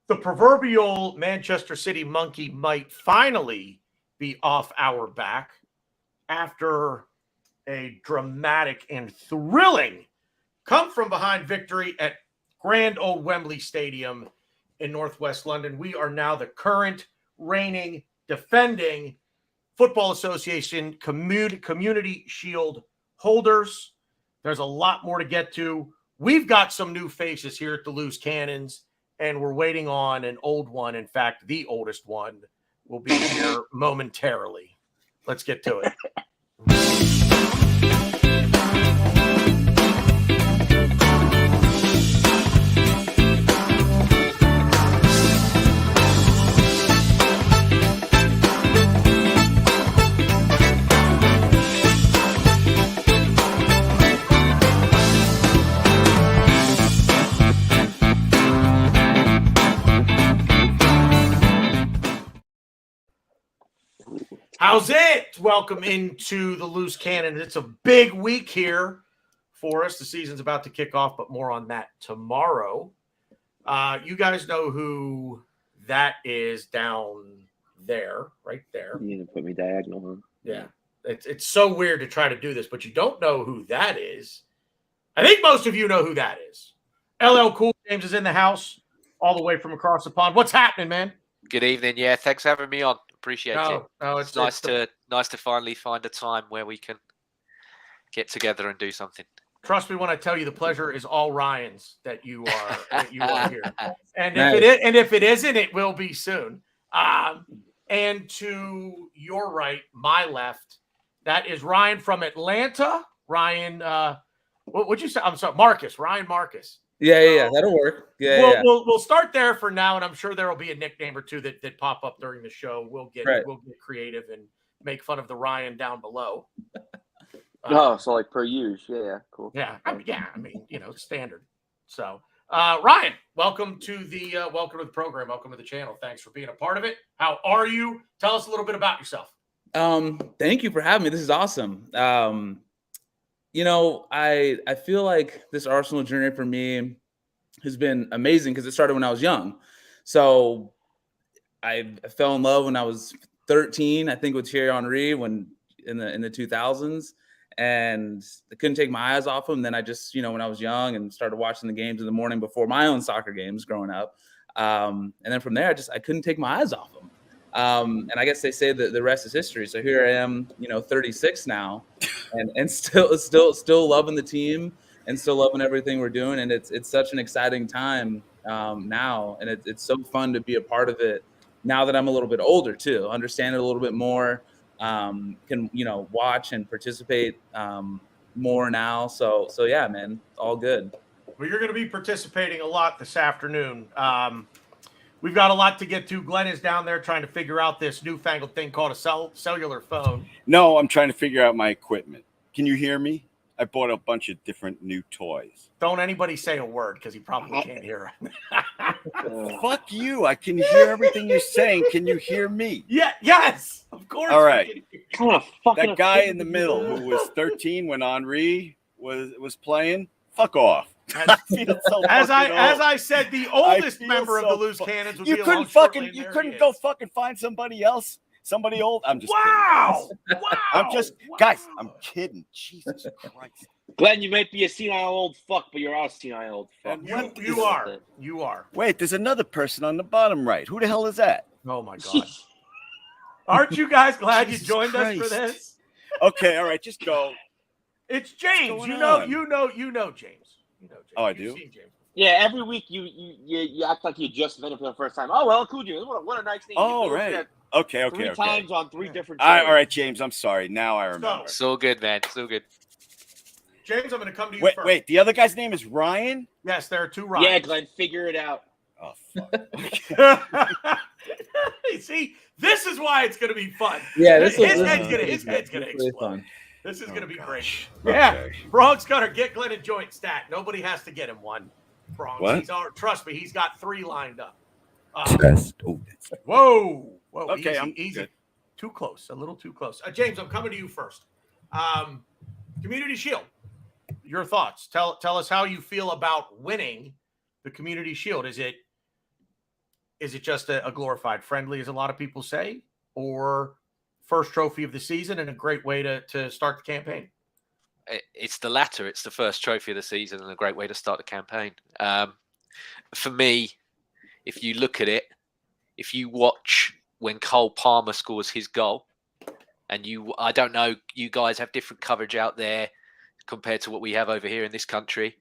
The proverbial Manchester City monkey might finally be off our back after a dramatic and thrilling come-from-behind victory at Grand Old Wembley Stadium in Northwest London. We are now the current, reigning, defending Football Association Community Shield holders. There's a lot more to get to. We've got some new faces here at the Loose Cannons, and we're waiting on an old one. In fact, the oldest one will be here momentarily. Let's get to it. How's it? Welcome into the Loose Cannon. It's a big week here for us. The season's about to kick off, but more on that tomorrow. You guys know who that is down there, right there. You need to put me diagonal, huh? Yeah. It's so weird to try to do this, but you don't know who that is. I think most of you know who that is. LL Cool James is in the house all the way from across the pond. What's happening, man? Good evening. Yeah, thanks for having me on. Appreciate it. No, it's nice to finally find a time where we can get together and do something. Trust me when I tell you, the pleasure is all Ryan's that you are here. And Nice. if it isn't, it will be soon. And to your right, my left, that is Ryan from Atlanta. Ryan, what would you say? I'm sorry, Marcus. Ryan Marcus. Yeah, that'll work. We'll start there for now, and I'm sure there will be a nickname or two that pop up during the show. We'll get creative and make fun of the Ryan down below. So like per use, yeah, cool. Yeah, I mean, standard. So, Ryan, welcome to the program. Welcome to the channel. Thanks for being a part of it. How are you? Tell us a little bit about yourself. Thank you for having me. This is awesome. I feel like this Arsenal journey for me has been amazing because it started when I was young. So I fell in love when I was 13, I think, with Thierry Henry when in the 2000s, and I couldn't take my eyes off him. Then I just, when I was young and started watching the games in the morning before my own soccer games growing up. And then from there, I couldn't take my eyes off him. And I guess they say that the rest is history. So here I am, 36 now, and still loving the team and still loving everything we're doing. And it's such an exciting time now, and it's so fun to be a part of it now that I'm a little bit older too, understand it a little bit more, can watch and participate more now. So yeah, man, all good. Well, you're going to be participating a lot this afternoon. We've got a lot to get to. Glenn is down there trying to figure out this newfangled thing called a cellular phone. No, I'm trying to figure out my equipment. Can you hear me? I bought a bunch of different new toys. Don't anybody say a word because he probably can't hear it. Fuck you. I can hear everything you're saying. Can you hear me? Yeah. Yes. Of course. All right. That guy in the middle who was 13 when Henri was playing, fuck off. As I said, the oldest member of the Loose Cannons would be along shortly, and you there couldn't he go is. fucking find somebody else, somebody old. I'm just Wow. kidding. Wow. I'm just guys, I'm kidding. Jesus Christ. Glenn, you might be a senile old fuck, but you're a senile old fuck. And You are. Wait, there's another person on the bottom right. Who the hell is that? Oh my God. Aren't you guys glad you Jesus joined us for Christ. this? Okay, all right, just go. It's James. What's You going know on? James. You know James. Oh, I You've do? seen James. Yeah, every week you act like you just met him for the first time. Oh well, cool, James. What a nice name. Oh, You do it right. that Okay. Three times on three different All shows. right, James, I'm sorry. Now I remember. So good, man. So good. James, I'm going to come to you Wait, first. the other guy's name is Ryan? Yes, there are two Ryans. Yeah, Glenn, figure it out. Oh, fuck. See, this is why it's going to be fun. Yeah, his head's going to really explode. fun. This is going to be gosh. great. Okay. Yeah, Bronx Gunner, get Glenn a joint stat. Nobody has to get him one. Bronx, What? Trust me, he's got 3 lined up. Test. Oh, that's Whoa. okay, I'm easy. good. Too close, a little too close. James, I'm coming to you first. Community Shield, your thoughts. Tell us how you feel about winning the Community Shield. Is it Is it just a glorified friendly, as a lot of people say, or first trophy of the season and a great way to start the campaign? It's the latter. It's the first trophy of the season and a great way to start the campaign. For me, if you look at it, if you watch when Cole Palmer scores his goal, and I don't know, you guys have different coverage out there compared to what we have over here in this country,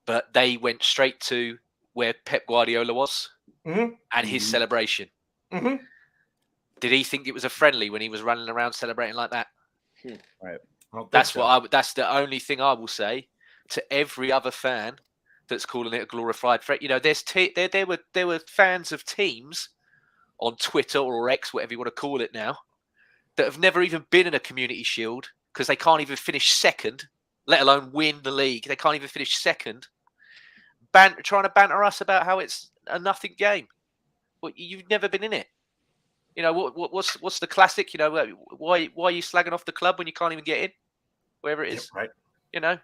but they went straight to where Pep Guardiola was and his celebration. Did he think it was a friendly when he was running around celebrating like that? Right. That's that's the only thing I will say to every other fan that's calling it a glorified threat. You know, there were fans of teams on Twitter or X, whatever you want to call it now, that have never even been in a Community Shield because they can't even finish second, let alone win the league. They can't even finish second. Trying to banter us about how it's a nothing game. Well, you've never been in it. You know, what's the classic? You know, why are you slagging off the club when you can't even get in, wherever it is? Yeah, right. You know,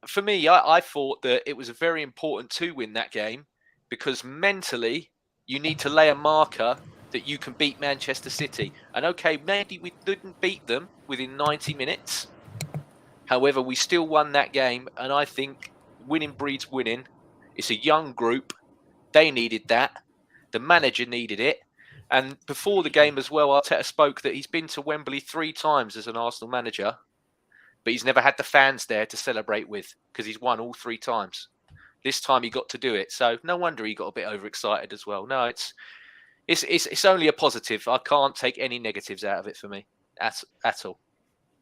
for me, I thought that it was very important to win that game because mentally you need to lay a marker that you can beat Manchester City. And okay, maybe we didn't beat them within 90 minutes. However, we still won that game. And I think winning breeds winning. It's a young group. They needed that. The manager needed it. And before the game as well, Arteta spoke that he's been to Wembley 3 times as an Arsenal manager, but he's never had the fans there to celebrate with because he's won all 3 times. This time he got to do it. So no wonder he got a bit overexcited as well. No, it's only a positive. I can't take any negatives out of it for me at all.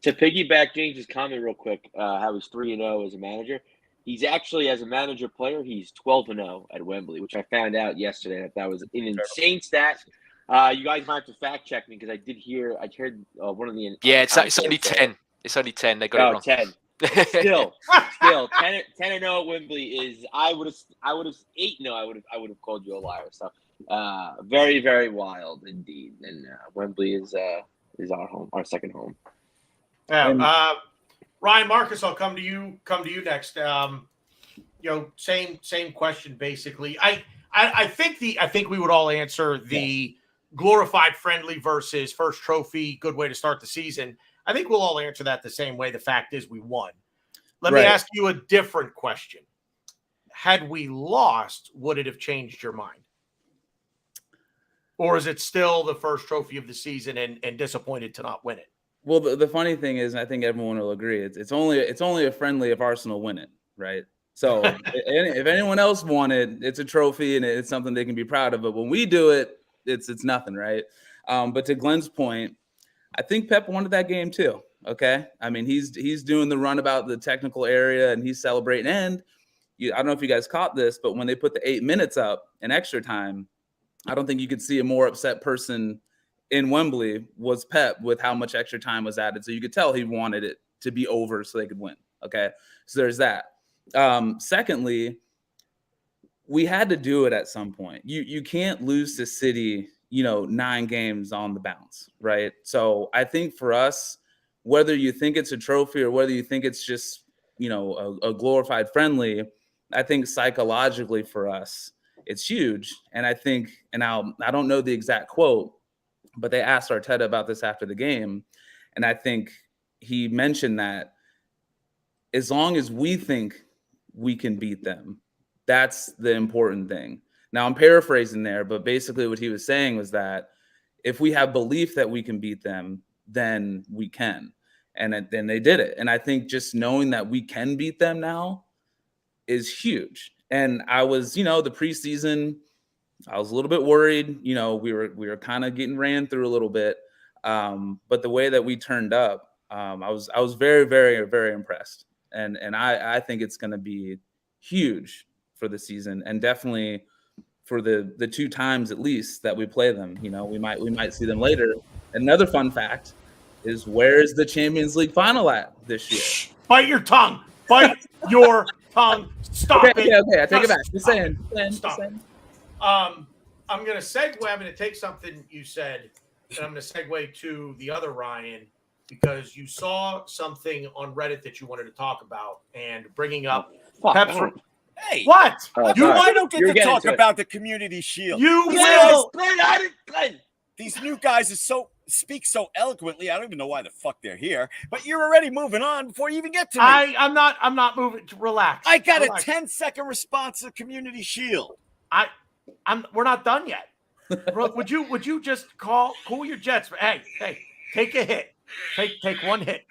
To piggyback James's comment real quick, how he's 3-0 as a manager. He's actually, as a manager player, he's 12-0 at Wembley, which I found out yesterday. That was an insane stat. You guys might have to fact check me because I heard one of the. Yeah, it's only 10. It's only 10. They got it wrong. 10. Still, 10-0 at Wembley is. I would have 8-0. I would have called you a liar. So, very, very wild indeed. And Wembley is our home, our second home. Yeah. Ryan, Marcus, I'll come to you next. Same question basically. I think we would all answer the glorified friendly versus first trophy, good way to start the season. I think we'll all answer that the same way. The fact is we won. Let me ask you a different question. Had we lost, would it have changed your mind? Or is it still the first trophy of the season and disappointed to not win it? Well, the funny thing is, and I think everyone will agree, it's only a friendly if Arsenal win it, right? So if anyone else won it, it's a trophy and it's something they can be proud of. But when we do it, it's nothing, right? But to Glenn's point, I think Pep wanted that game too. Okay, I mean he's doing the run about the technical area and he's celebrating. And I don't know if you guys caught this, but when they put the 8 minutes up in extra time, I don't think you could see a more upset person in Wembley was Pep with how much extra time was added. So you could tell he wanted it to be over so they could win. Okay, so there's that. Secondly, we had to do it at some point. You can't lose to City, 9 games on the bounce, right? So I think for us, whether you think it's a trophy or whether you think it's just, a glorified friendly, I think psychologically for us, it's huge. And I think, and I don't know the exact quote, but they asked Arteta about this after the game. And I think he mentioned that as long as we think we can beat them, that's the important thing. Now, I'm paraphrasing there, but basically what he was saying was that if we have belief that we can beat them, then we can. And then they did it. And I think just knowing that we can beat them now is huge. And I was, the preseason, I was a little bit worried. We were kind of getting ran through a little bit. But the way that we turned up, I was very, very, very impressed. And I think it's going to be huge for the season and definitely for the 2 times at least that we play them. We might see them later. Another fun fact is, where is the Champions League final at this year? Bite your tongue. Bite your tongue. Stop it. Okay. I take it back. Just saying. Stop. I'm going to segue. I'm going to take something you said, and I'm going to segue to the other Ryan, because you saw something on Reddit that you wanted to talk about, and bringing up Hey, What? You I don't get You're to getting talk to it. about the Community Shield. You Glenn, will. Glenn. These new guys speak so eloquently. I don't even know why the fuck they're here. But you're already moving on before you even get to me. I'm not moving. Relax. I got Relax. a 10-second response to Community Shield. We're not done yet. Would you just cool your jets? Hey, take a hit. Take one hit.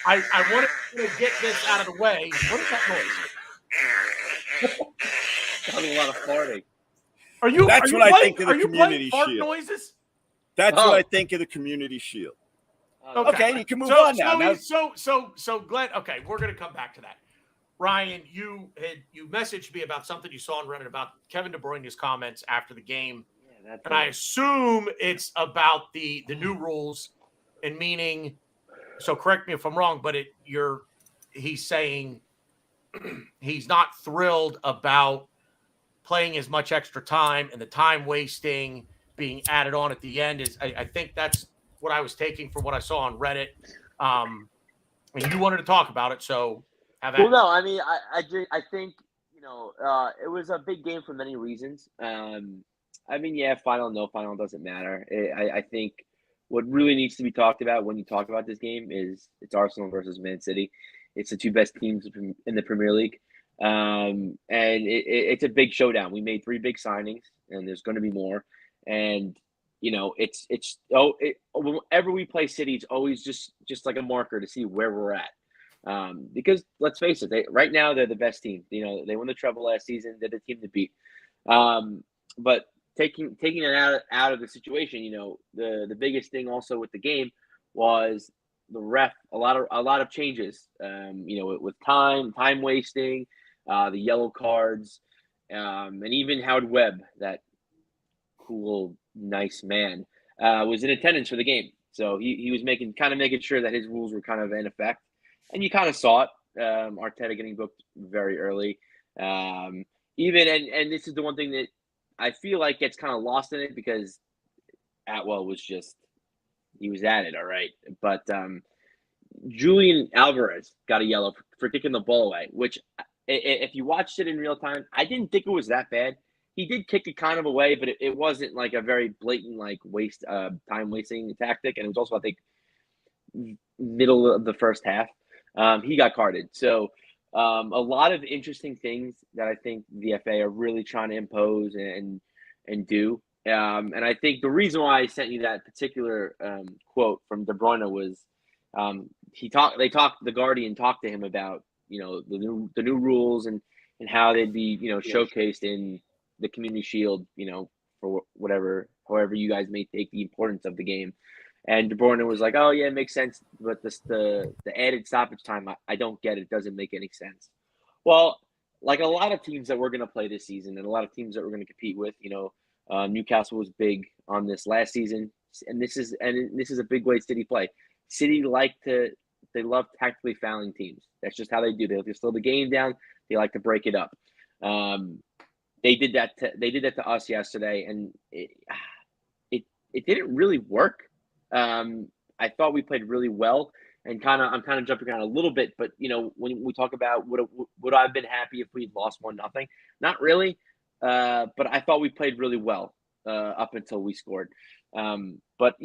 I want to get this out of the way. What is that noise? Having a lot of farting. That's what I think of the Community fart Shield. noises? That's what I think of the Community Shield. Okay, you can move on now. So Glenn, okay, we're gonna come back to that. Ryan, you messaged me about something you saw on Reddit about Kevin De Bruyne's comments after the game, and I assume it's about the new rules, and meaning. So correct me if I'm wrong, but he's saying he's not thrilled about playing as much extra time and the time wasting being added on at the end. I think that's what I was taking from what I saw on Reddit. And you wanted to talk about it, so have at it. Well, no, I mean, I think it was a big game for many reasons. I mean, yeah, final, no final doesn't matter. I think what really needs to be talked about when you talk about this game is it's Arsenal versus Man City. It's the two best teams in the Premier League. And it's a big showdown. We made 3 big signings, and there's going to be more. And whenever we play City, it's always just like a marker to see where we're at. Because let's face it, right now they're the best team. They won the treble last season. They're the team to beat. But taking it out of the situation, the biggest thing also with the game was the ref. A lot of changes. With time wasting, the yellow cards, and even Howard Webb, that cool, nice man, was in attendance for the game. So he was making sure that his rules were kind of in effect, and you kind of saw it. Arteta getting booked very early. And this is the one thing that I feel like gets kind of lost in it because Atwell was he was at it, all right. But Julian Alvarez got a yellow for kicking the ball away, which if you watched it in real time, I didn't think it was that bad. He did kick it kind of away, but it wasn't like a very blatant time wasting tactic. And it was also, I think, middle of the first half. He got carded. So a lot of interesting things that I think the FA are really trying to impose and do. And I think the reason why I sent you that particular quote from De Bruyne was the Guardian talked to him about the new rules and how they'd be showcased in the Community Shield, for however you guys may take the importance of the game. And De Bruyne was like, "Oh yeah, it makes sense, but the added stoppage time, I don't get it. It doesn't make any sense." Well, like a lot of teams that we're going to play this season, and a lot of teams that we're going to compete with, Newcastle was big on this last season, and this is a big way City play. City they love tactically fouling teams. That's just how they do. They slow the game down. They like to break it up. They did that to us yesterday, and it didn't really work. I thought we played really well, and I'm kind of jumping around a little bit, but when we talk about would I have been happy if we'd lost 1-0? Not really, but I thought we played really well up until we scored. But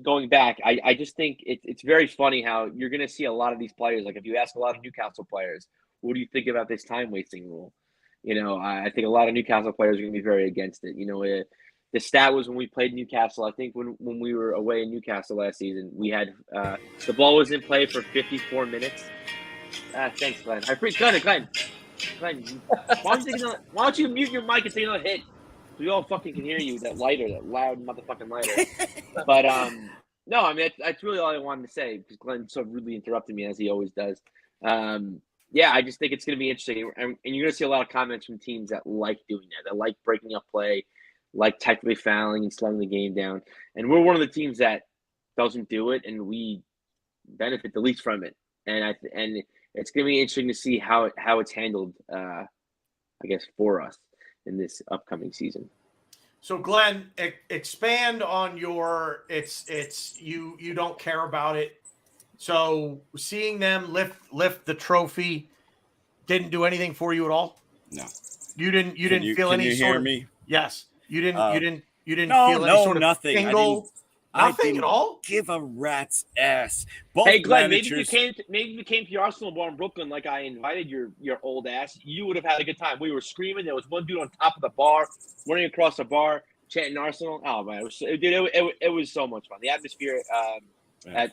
going back, I just think it's very funny how you're going to see a lot of these players. Like if you ask a lot of Newcastle players, what do you think about this time wasting rule? I think a lot of Newcastle players are going to be very against it. The stat was when we played Newcastle, I think when we were away in Newcastle last season, we had the ball was in play for 54 minutes. Thanks, Glenn. I appreciate Glenn. Glenn, why don't you mute your mic and take another hit? We all fucking can hear you. That loud motherfucking lighter. But no, I mean that's really all I wanted to say because Glenn so rudely interrupted me as he always does. Yeah, I just think it's going to be interesting, and you're going to see a lot of comments from teams that like doing that like breaking up play, like technically fouling and slowing the game down. And we're one of the teams that doesn't do it, and we benefit the least from it. And it's going to be interesting to see how it's handled, I guess, for us in this upcoming season. So Glenn, expand on your it's you don't care about it. So seeing them lift the trophy, didn't do anything for you at all? No. You didn't feel can any you sort hear of me? Yes. You didn't No, feel any sort of nothing. tingle. Nothing at all? Give a rat's ass. Both Hey Glenn, managers. maybe if you came to the Arsenal bar in Brooklyn like I invited your old ass, you would have had a good time. We were screaming. There was one dude on top of the bar, running across the bar, chanting Arsenal. Oh man, it was so much fun. The atmosphere for a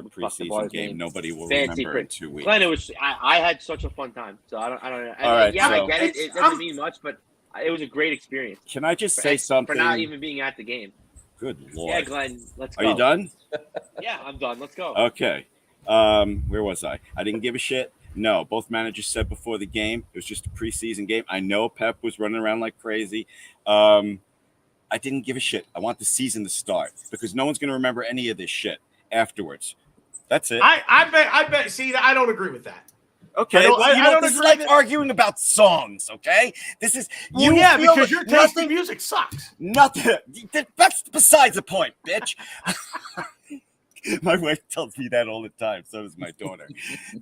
preseason game, nobody will remember in 2 weeks. Glenn, I had such a fun time. So I don't know. All right, yeah, so I get it. It doesn't mean much, but it was a great experience. Can I just say something? For not even being at the game. Good Lord. Yeah, Glenn, let's go. Are you done? Yeah, I'm done. Let's go. Okay. Where was I? I didn't give a shit. No, both managers said before the game it was just a preseason game. I know Pep was running around like crazy. I didn't give a shit. I want the season to start because no one's going to remember any of this shit afterwards. That's it. I bet. See, I don't agree with that. Okay, I don't this agree is like that- arguing about songs. Okay, this is because your taste in music sucks. Nothing. That's besides the point, bitch. My wife tells me that all the time. So does my daughter.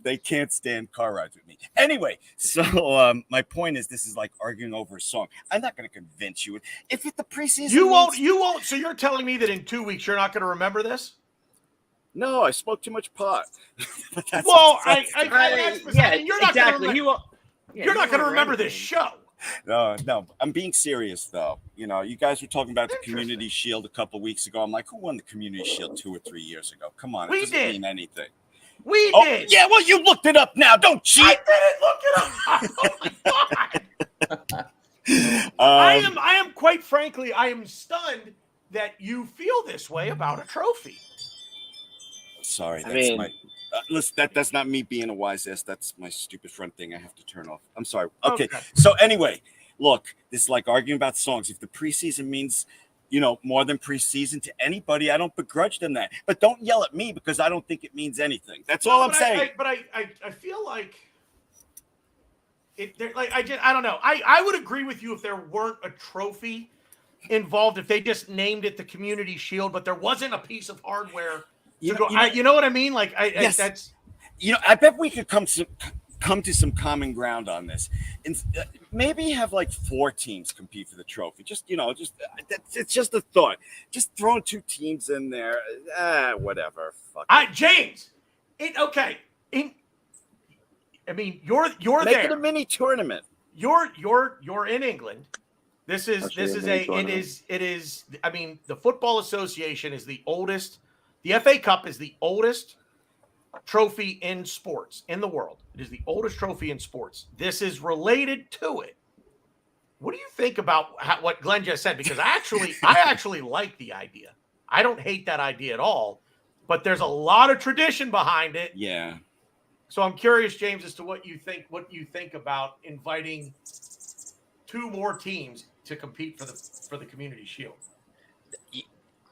They can't stand car rides with me. Anyway, so my point is, this is like arguing over a song. I'm not going to convince you. If it's the preseason, You won't. So you're telling me that in 2 weeks you're not going to remember this? No, I smoked too much pot. You're not exactly. going to remember this show. No, I'm being serious though. You guys were talking about the Community Shield a couple weeks ago. I'm like, who won the Community Shield 2 or 3 years ago? Come on, it doesn't mean anything. We did. Yeah, well, you looked it up now. Don't cheat. I didn't look it up. Oh my God. I am quite frankly, I am stunned that you feel this way about a trophy. Sorry, I mean, listen, that's not me being a wise ass. That's my stupid front thing I have to turn off. I'm sorry. Okay. So anyway, look, this is like arguing about songs. If the preseason means, more than preseason to anybody, I don't begrudge them that. But don't yell at me because I don't think it means anything. That's all I'm saying. I feel like I don't know. I would agree with you if there weren't a trophy involved, if they just named it the Community Shield, but there wasn't a piece of hardware. You know what I mean? Like, yes. That's. I bet we could come to some common ground on this, and maybe have like 4 teams compete for the trophy. It's just a thought. Just throwing 2 teams in there, whatever. Fuck it. James. Okay. I mean, you're Make there. it a mini tournament. You're in England. It is. I mean, the Football Association is the oldest. The FA Cup is the oldest trophy in sports in the world. It is the oldest trophy in sports. This is related to it. What do you think about what Glenn just said? Because I actually like the idea. I don't hate that idea at all, but there's a lot of tradition behind it. Yeah. So I'm curious, James, as to what you think about inviting 2 more teams to compete for the Community Shield.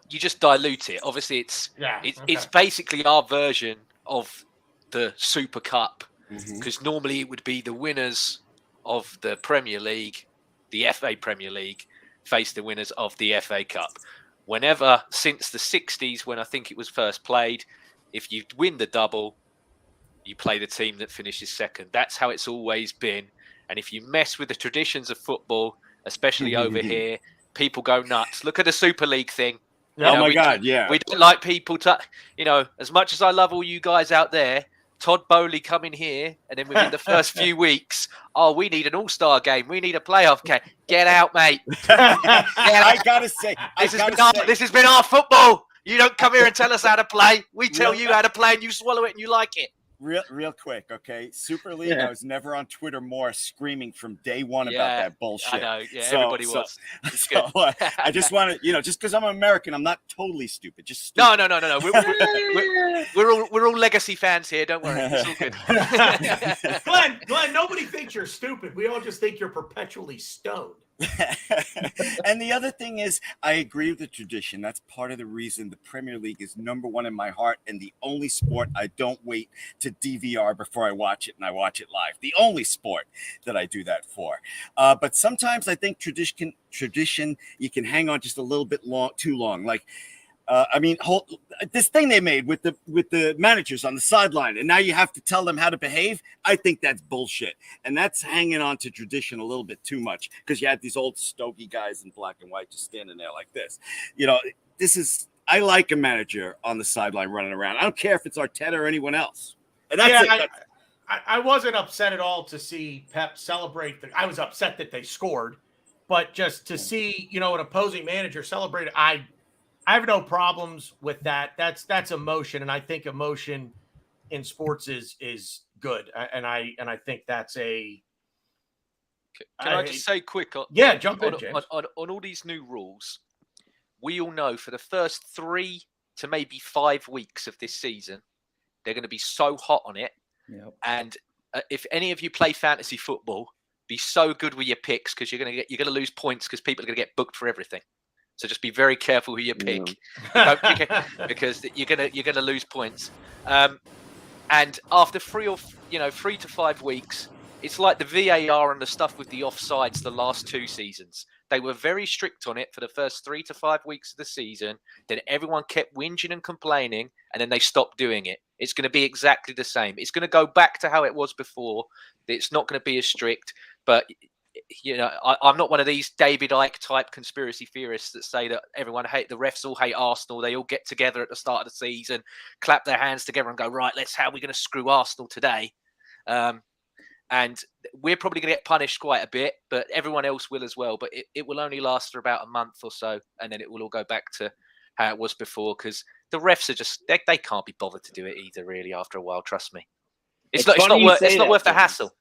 You just dilute it. Obviously, it's basically our version of the Super Cup, because normally it would be the winners of the Premier League, the FA Premier League, face the winners of the FA Cup. Whenever since the 60s, when I think it was first played, if you win the double, you play the team that finishes second. That's how it's always been. And if you mess with the traditions of football, especially over here, people go nuts. Look at the Super League thing. Oh my God, yeah. We don't like people to, as much as I love all you guys out there, Todd Bowley coming here, and then within the first few weeks, we need an all-star game. We need a playoff game. Get out, mate. I gotta say, this has been our football. You don't come here and tell us how to play. We tell you how to play, and you swallow it and you like it. Real quick, okay? Super League, I was never on Twitter more screaming from day one about that bullshit. I know, everybody was. It's good. I just want to, just because I'm American, I'm not totally stupid. Just stupid. No. We're all legacy fans here. Don't worry, it's all good. Glenn, nobody thinks you're stupid. We all just think you're perpetually stoned. And the other thing is, I agree with the tradition. That's part of the reason the Premier League is number 1 in my heart, and the only sport I don't wait to DVR before I watch it, and I watch it live. The only sport that I do that for. But sometimes I think tradition you can hang on just a little bit too long. Like, This thing they made with the managers on the sideline, and now you have to tell them how to behave. I think that's bullshit, and that's hanging on to tradition a little bit too much because you had these old stogie guys in black and white just standing there like this. I like a manager on the sideline running around. I don't care if it's Arteta or anyone else. And that's it. I wasn't upset at all to see Pep celebrate. I was upset that they scored, but just to see an opposing manager celebrate, I have no problems with that. That's emotion, and I think emotion in sports is good. And I think that's a. Can I just say quick? Jump in, James. On all these new rules, we all know for the first 3 to maybe 5 weeks of this season, they're going to be so hot on it. Yep. And if any of you play fantasy football, be so good with your picks because you're going to lose points because people are going to get booked for everything. So just be very careful who you pick, because you're gonna lose points. And after 3 to 5 weeks, it's like the VAR and the stuff with the offsides the last 2 seasons. They were very strict on it for the first 3 to 5 weeks of the season. Then everyone kept whinging and complaining, and then they stopped doing it. It's going to be exactly the same. It's going to go back to how it was before. It's not going to be as strict, but I'm not one of these David Icke type conspiracy theorists that say that the refs all hate Arsenal. They all get together at the start of the season, clap their hands together and go, right, how are we going to screw Arsenal today? And we're probably going to get punished quite a bit, but everyone else will as well. But it will only last for about a month or so, and then it will all go back to how it was before, because the refs are just, they can't be bothered to do it either, really, after a while, trust me. It's not worth the hassle.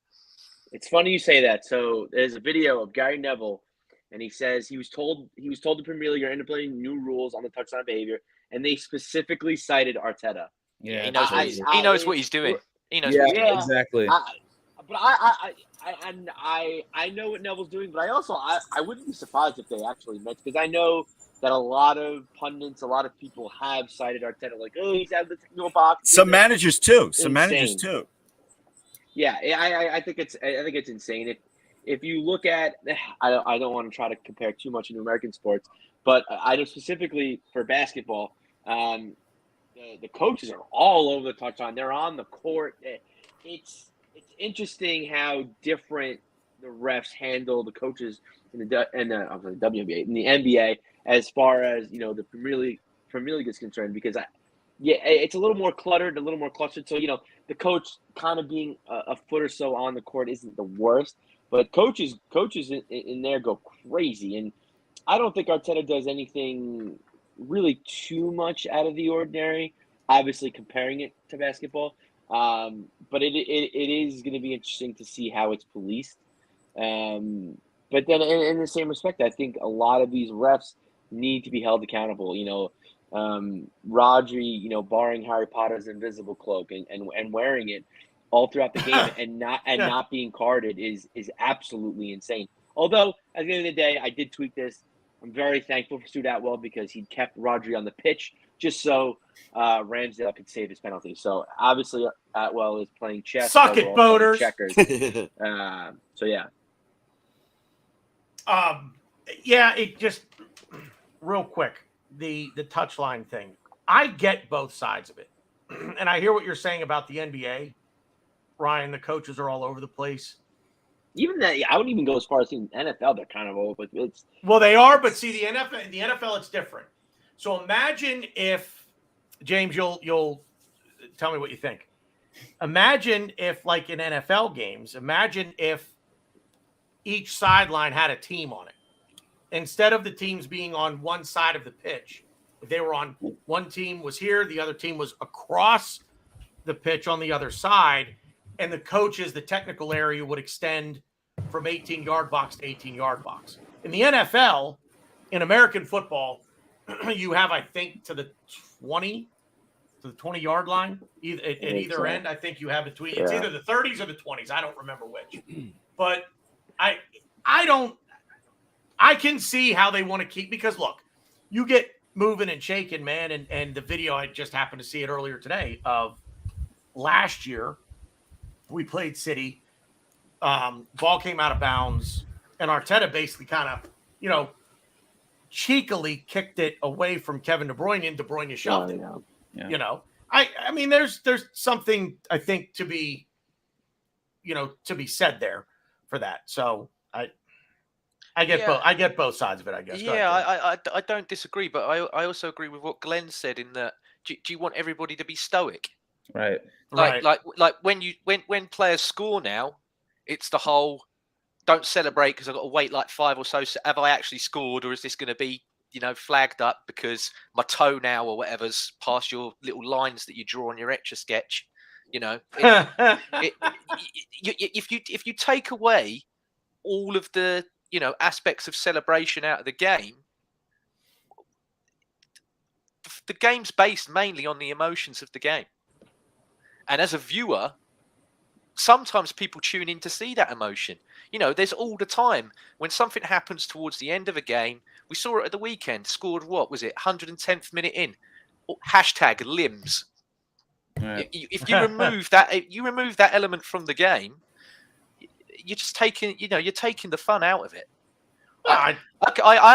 It's funny you say that. So there's a video of Gary Neville, and he says he was told the Premier League are implementing new rules on the touchline behavior, and they specifically cited Arteta. Yeah, he knows what he's doing. He knows what he's doing. Exactly. But I know what Neville's doing, but I wouldn't be surprised if they actually meant, because I know that a lot of pundits, a lot of people have cited Arteta like, oh, he's out of the technical box. Some managers too. Yeah, I think it's insane. If you look at, I don't want to try to compare too much into American sports, but I know specifically for basketball, the coaches are all over the touchline. They're on the court. It's interesting how different the refs handle the coaches in the WNBA, in the NBA, as far as the Premier League is concerned, because it's a little more cluttered, a little more clustered. So the coach kind of being a foot or so on the court isn't the worst, but coaches in there go crazy, and I don't think Arteta does anything really too much out of the ordinary. Obviously, comparing it to basketball. But it is going to be interesting to see how it's policed. But then in the same respect, I think a lot of these refs need to be held accountable. Rodri, borrowing Harry Potter's invisible cloak and wearing it all throughout the game and not being carded is absolutely insane. Although at the end of the day, I did tweet this. I'm very thankful for Stuart Atwell because he kept Rodri on the pitch just so Ramsdale could save his penalty. So obviously Atwell is playing chess. Suck it, boaters. Checkers. So yeah. It just real quick, the touchline thing. I get both sides of it. And I hear what you're saying about the NBA. Ryan, the coaches are all over the place. Even that, I wouldn't even go as far as saying NFL. They're kind of all, but it's they are. But see, the NFL, it's different. So imagine if James, you'll tell me what you think. Imagine if, like in NFL games, imagine if each sideline had a team on it. Instead of the teams being on one side of the pitch, if they were on one team was here, the other team was across the pitch on the other side, and the coaches, the technical area would extend from 18-yard box to 18-yard box. In the NFL, in American football, you have, I think, to the 20-yard line at either end. I think you have between it's either the 30s or the 20s. I don't remember which. But I can see how they want to keep, because look, you get moving and shaking, man, and the video, I just happened to see it earlier today of last year. We played City. Ball came out of bounds, and Arteta basically kind of, cheekily kicked it away from Kevin De Bruyne, and De Bruyne shoved it. Yeah. You know, I mean, there's something I think to be said there for that. So I get both sides of it, I guess. Yeah, I don't disagree, but I also agree with what Glenn said in that. Do you want everybody to be stoic? Right. Like when players score now, it's the whole don't celebrate because I've got to wait like 5 or so. Have I actually scored, or is this going to be flagged up because my toe now or whatever's past your little lines that you draw on your Etch a Sketch? If you take away all of the aspects of celebration out of the game, the game's based mainly on the emotions of the game. And as a viewer, sometimes people tune in to see that emotion. There's all the time when something happens towards the end of a game. We saw it at the weekend. Scored, what was it, 110th minute in? Hashtag limbs. Right. If you remove that element from the game, you're just taking the fun out of it. I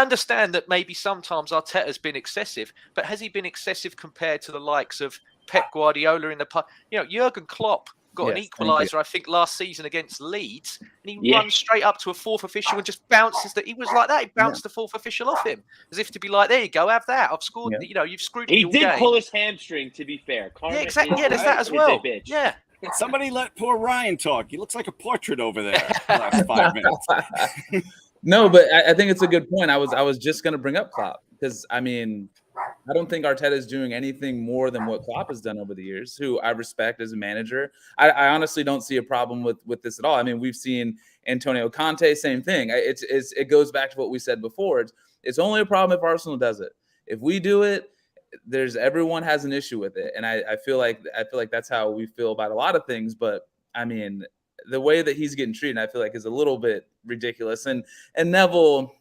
understand that maybe sometimes Arteta's been excessive, but has he been excessive compared to the likes of Pep Guardiola in the past? Jurgen Klopp got an equaliser, I think, last season against Leeds, and he runs straight up to a fourth official and just bounces that. He was like that. He bounced the fourth official off him, as if to be like, "There you go, have that. I've scored." You've screwed me all game. He did pull his hamstring. To be fair, yeah, exactly. There's that as well. Yeah. Somebody let poor Ryan talk. He looks like a portrait over there. The last 5 minutes. No, but I think it's a good point. I was just going to bring up Klopp because, I mean, I don't think Arteta is doing anything more than what Klopp has done over the years, who I respect as a manager. I honestly don't see a problem with this at all. I mean, we've seen Antonio Conte, same thing. It goes back to what we said before. It's only a problem if Arsenal does it. If we do it, everyone has an issue with it. And I feel like that's how we feel about a lot of things. But, I mean, the way that he's getting treated, I feel like, is a little bit ridiculous. And Neville,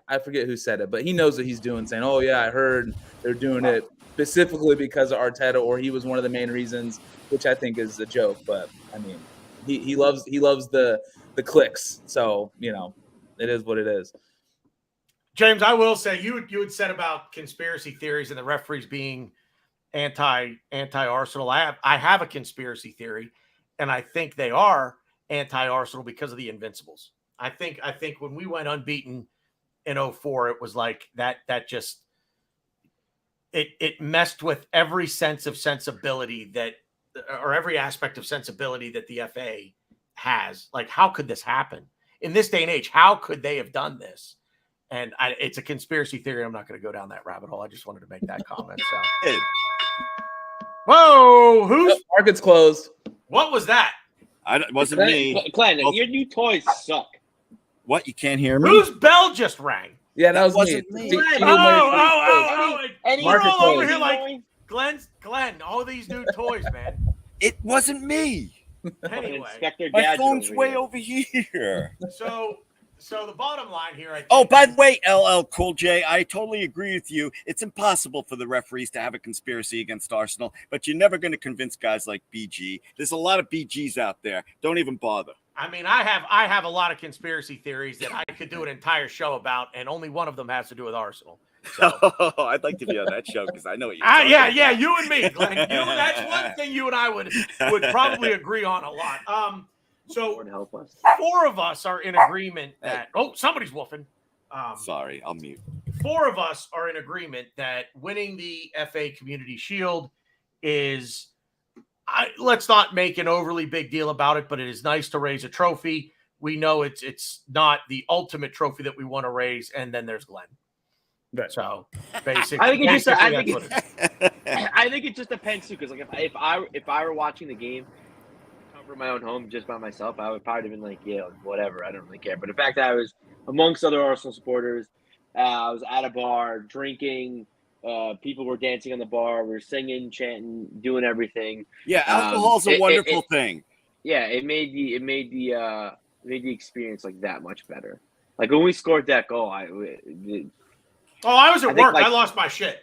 I forget who said it, but he knows what he's doing, saying, "Oh yeah, I heard they're doing it specifically because of Arteta, or he was one of the main reasons," which I think is a joke. But I mean, he loves the clicks, so it is what it is. James, I will say you had said about conspiracy theories and the referees being anti Arsenal. I have a conspiracy theory, and I think they are anti-Arsenal because of the Invincibles. I think when we went unbeaten in 2004, it was like that just it messed with every sense of sensibility or every aspect of sensibility that the FA has. Like, how could this happen in this day and age? How could they have done this? And it's a conspiracy theory. I'm not going to go down that rabbit hole. I just wanted to make that comment. So. Whoa! Market's closed. What was that? It wasn't me. Glenn, your new toys suck. What? You can't hear me? Whose bell just rang? Yeah, that wasn't me. And you're all over here like, Glenn, all these new toys, man. It wasn't me. Anyway. My phone's way over here. So the bottom line here, I think, oh, by the way, LL Cool J, I totally agree with you. It's impossible for the referees to have a conspiracy against Arsenal, but you're never going to convince guys like BG. There's a lot of BGs out there. Don't even bother. I mean, I have a lot of conspiracy theories that I could do an entire show about, and only one of them has to do with Arsenal. So. Oh, I'd like to be on that show because I know what you're talking about. Yeah, you and me, Glenn. That's one thing you and I would probably agree on a lot. So 4 of us are in agreement that somebody's woofing. Sorry, I'll mute. 4 of us are in agreement that winning the FA Community Shield is. Let's not make an overly big deal about it, but it is nice to raise a trophy. We know it's not the ultimate trophy that we want to raise, and then there's Glenn. Right. So basically, I think it just depends too, because like if I were watching the game from my own home just by myself, I would probably have been like, yeah, whatever, I don't really care. But the fact that I was amongst other Arsenal supporters, I was at a bar drinking. People were dancing on the bar. We were singing, chanting, doing everything. Yeah, alcohol's a wonderful thing. Yeah, it made the experience like that much better. Like when we scored that goal, I was at work. I lost my shit.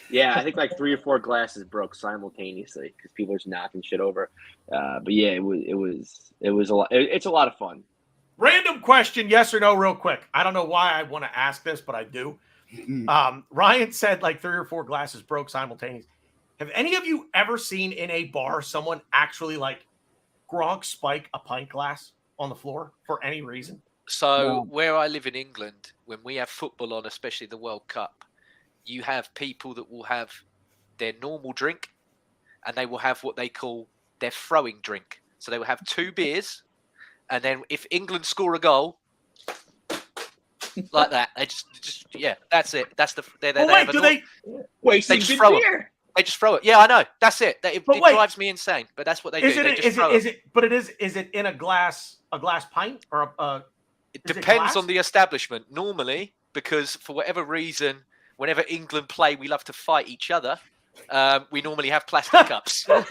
Yeah, I think like 3 or 4 glasses broke simultaneously because people are just knocking shit over. But yeah, it was a lot. It's a lot of fun. Random question, yes or no, real quick. I don't know why I want to ask this, but I do. Ryan said like 3 or 4 glasses broke simultaneously. Have any of you ever seen in a bar someone actually like Gronk spike a pint glass on the floor for any reason? So where I live in England, when we have football on, especially the World Cup, you have people that will have their normal drink and they will have what they call their throwing drink. So they will have 2 beers, and then if England score a goal, like that, they just yeah, that's it. That's the they Wait, do they wasting just good throw beer? They just throw it. Yeah, I know. That's it. It But wait. drives me insane. But that's what they do. They just Is throw it? But is it in a glass pint or a? It depends on the establishment. Normally, because for whatever reason, whenever England play, we love to fight each other. We normally have plastic cups. I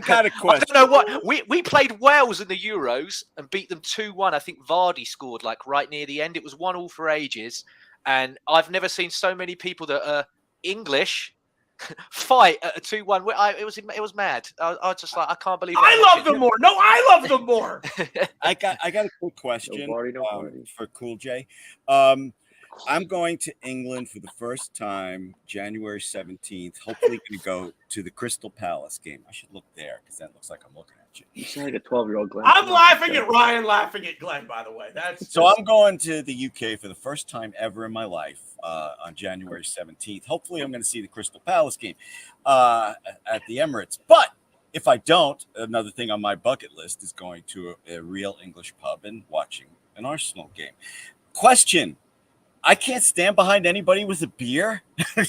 got a question. I don't know what we played Wales in the Euros and beat them 2-1. I think Vardy scored like right near the end. It was 1-1 for ages, and I've never seen so many people that are English fight at a 2-1. It was mad. I was just like, I can't believe. I love them more. No, I love them more. I got a quick question for Cool J. I'm going to England for the first time January 17th. Hopefully going to go to the Crystal Palace game. I should look there because that looks like I'm looking at you. You sound like a 12-year-old Glenn. I'm laughing at Ryan, laughing at Glenn, by the way. So I'm going to the UK for the first time ever in my life on January 17th. Hopefully I'm going to see the Crystal Palace game at the Emirates. But if I don't, another thing on my bucket list is going to a real English pub and watching an Arsenal game. Question. I can't stand behind anybody with a beer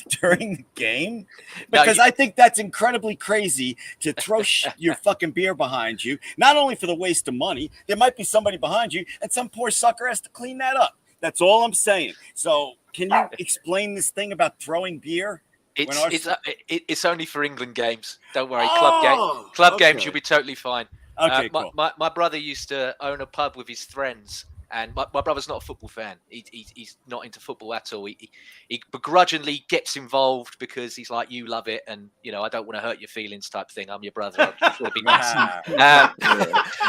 during the game because I think that's incredibly crazy to throw your fucking beer behind you. Not only for the waste of money, there might be somebody behind you and some poor sucker has to clean that up. That's all I'm saying. So can you explain this thing about throwing beer? It's only for England games. Don't worry. Oh, Club games, you'll be totally fine. Okay, cool. My brother used to own a pub with his friends. And my brother's not a football fan. He's not into football at all. He begrudgingly gets involved because he's like, you love it, and I don't want to hurt your feelings type thing. I'm your brother. It'll be nice.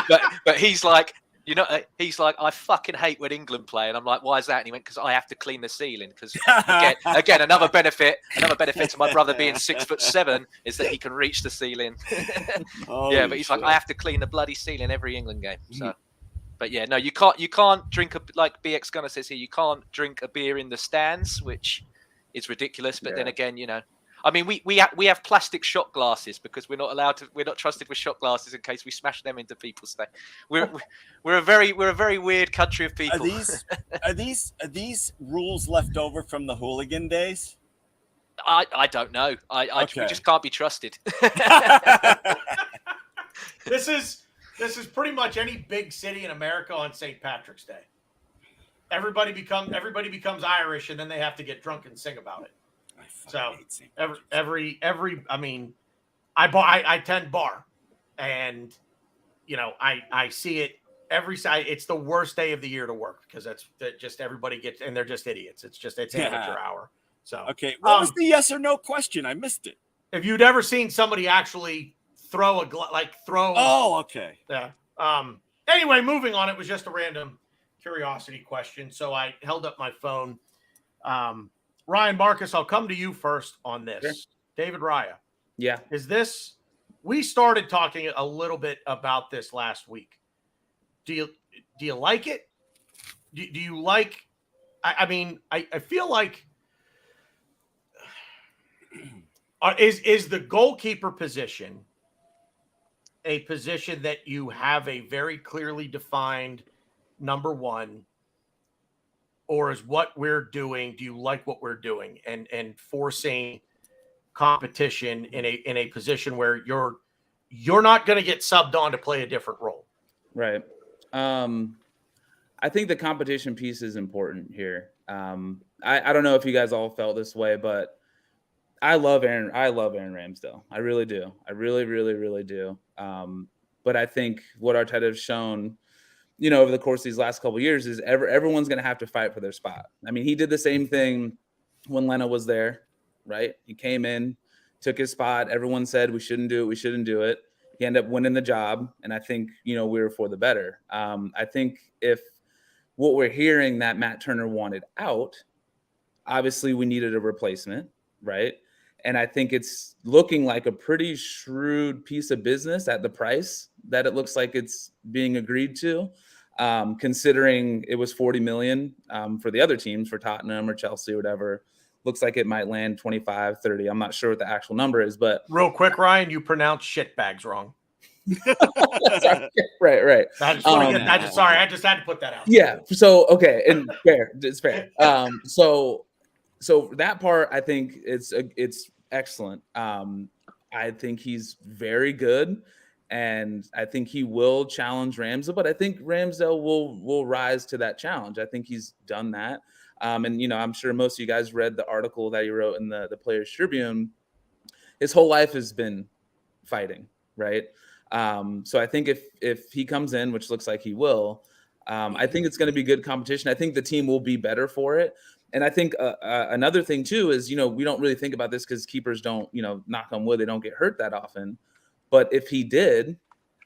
But he's like, I fucking hate when England play, and I'm like, why is that? And he went, because I have to clean the ceiling. Because again, another benefit to my brother being 6'7" is that he can reach the ceiling. But he's like, I have to clean the bloody ceiling every England game. So. But yeah, no, you can't drink like BX Gunner says here. You can't drink a beer in the stands, which is ridiculous. But then again, I mean, we have plastic shot glasses because we're not trusted with shot glasses in case we smash them into people's stuff. We're a very weird country of people. Are these rules left over from the hooligan days? I don't know. We just can't be trusted. This is pretty much any big city in America on St. Patrick's Day. Everybody becomes Irish, and then they have to get drunk and sing about it. So I mean, I tend bar, and I see it every side. It's the worst day of the year to work because that's just everybody gets, and they're just idiots. It's amateur hour. So okay, what was the yes or no question? I missed it. If you'd ever seen somebody actually throw Oh, okay. Yeah. Anyway, moving on. It was just a random curiosity question, so I held up my phone. Ryan Marcus, I'll come to you first on this. Sure. David Raya. Yeah. We started talking a little bit about this last week. Do you like it? Do you like? I mean, I feel like is the goalkeeper position a position that you have a very clearly defined number one, or is what we're doing? Do you like what we're doing and forcing competition in a position where you're not going to get subbed on to play a different role? Right. I think the competition piece is important here. I don't know if you guys all felt this way, but I love Aaron Ramsdale. I really do. I really, really, really do. But I think what Arteta has shown, over the course of these last couple of years is everyone's going to have to fight for their spot. I mean, he did the same thing when Leno was there, right? He came in, took his spot. Everyone said we shouldn't do it. He ended up winning the job, and I think we were for the better. I think if what we're hearing that Matt Turner wanted out, obviously we needed a replacement, right? And I think it's looking like a pretty shrewd piece of business at the price that it looks like it's being agreed to, considering it was 40 million for the other teams, for Tottenham or Chelsea or whatever. Looks like it might land 25, 30. I'm not sure what the actual number is, but real quick, Ryan, you pronounced shitbags wrong. Sorry. Right. I just want to get that. Sorry, I just had to put that out. Yeah. So okay, and fair. It's fair. So that part, I think it's excellent. I think he's very good, and I think he will challenge Ramsdale. But I think Ramsdale will rise to that challenge. I think he's done that. And you know, I'm sure most of you guys read the article that he wrote in the Players Tribune. His whole life has been fighting, right? So I think if he comes in, which looks like he will, I think it's going to be good competition. I think the team will be better for it. And I think another thing too is, you know, we don't really think about this because keepers don't, you know, knock on wood, they don't get hurt that often. But if he did,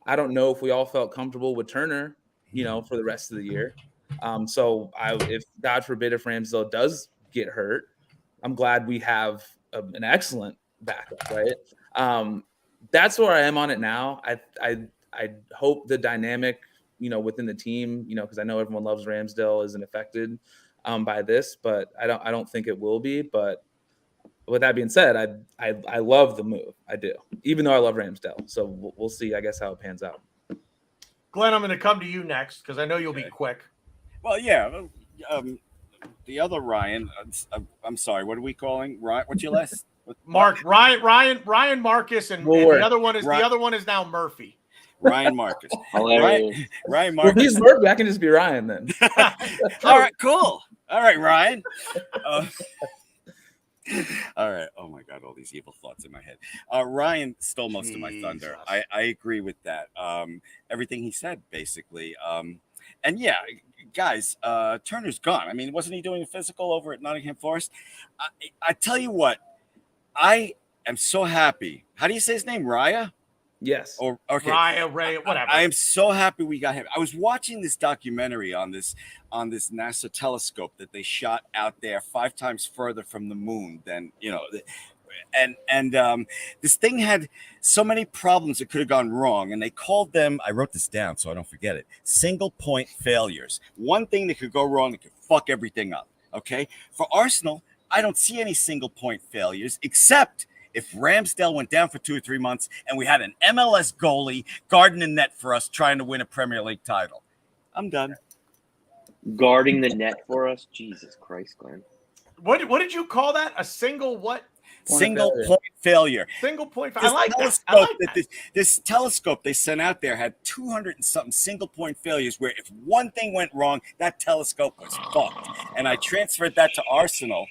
I don't know if we all felt comfortable with Turner, you know, for the rest of the year. So if God forbid, if Ramsdale does get hurt, I'm glad we have an excellent backup, right? That's where I am on it now. I hope the dynamic, you know, within the team, you know, because I know everyone loves Ramsdale, isn't affected by this, but I don't think it will be. But with that being said, I love the move. I do, even though I love Ramsdale. So we'll see, I guess, how it pans out. Glenn, I'm going to come to you next because I know you'll be quick. Well, yeah. The other Ryan, I'm sorry, what are we calling Ryan? What's your last? Ryan Marcus, and the other one is now Murphy. Ryan Marcus. Ryan Marcus. Well, if he's Murphy, I can just be Ryan then. All right, cool. All right, Ryan. All right. Oh my God, all these evil thoughts in my head. Ryan stole most of my thunder. I agree with that. Everything he said, basically. And yeah, guys, Turner's gone. I mean, wasn't he doing a physical over at Nottingham Forest? I tell you what, I am so happy. How do you say his name? Raya? Yes. Or okay. Raya, Ray, whatever. I am so happy we got him. I was watching this documentary on this NASA telescope that they shot out there 5 times further from the moon than, you know, and this thing had so many problems that could have gone wrong, and they called them, I wrote this down so I don't forget it, single point failures. One thing that could go wrong that could fuck everything up. Okay, for Arsenal, I don't see any single point failures except if Ramsdale went down for 2 or 3 months and we had an MLS goalie guarding the net for us trying to win a Premier League title. I'm done. Guarding the net for us? Jesus Christ, Glenn. What did you call that? A single what? Single point failure. Single point failure. I like that. This telescope they sent out there had 200 and something single point failures where if one thing went wrong, that telescope was fucked. And I transferred that to Arsenal.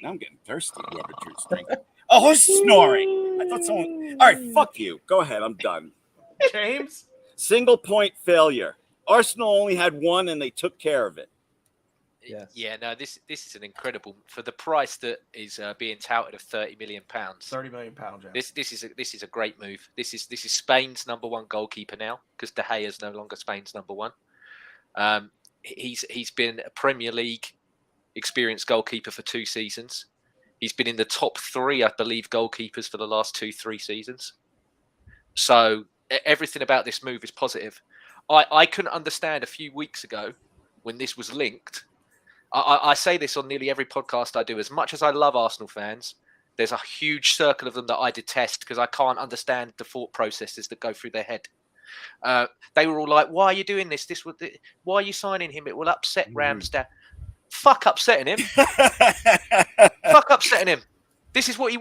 Now I'm getting thirsty, whoever drinks drinking. Oh, who's snoring? I thought someone. All right, fuck you. Go ahead. I'm done. James? Single point failure. Arsenal only had one, and they took care of it. Yes. Yeah, no, this is an incredible for the price that is being touted of £30 million. £30 million. Yeah. This is a great move. This is Spain's number one goalkeeper now because De Gea is no longer Spain's number one. He's been a Premier League experienced goalkeeper for 2 seasons. He's been in the top 3, I believe, goalkeepers for the last 2-3 seasons. So everything about this move is positive. I couldn't understand a few weeks ago when this was linked. I say this on nearly every podcast I do. As much as I love Arsenal fans, there's a huge circle of them that I detest because I can't understand the thought processes that go through their head. They were all like, why are you doing this? Why are you signing him? It will upset Ramsdale. Fuck upsetting him. Fuck upsetting him. This is what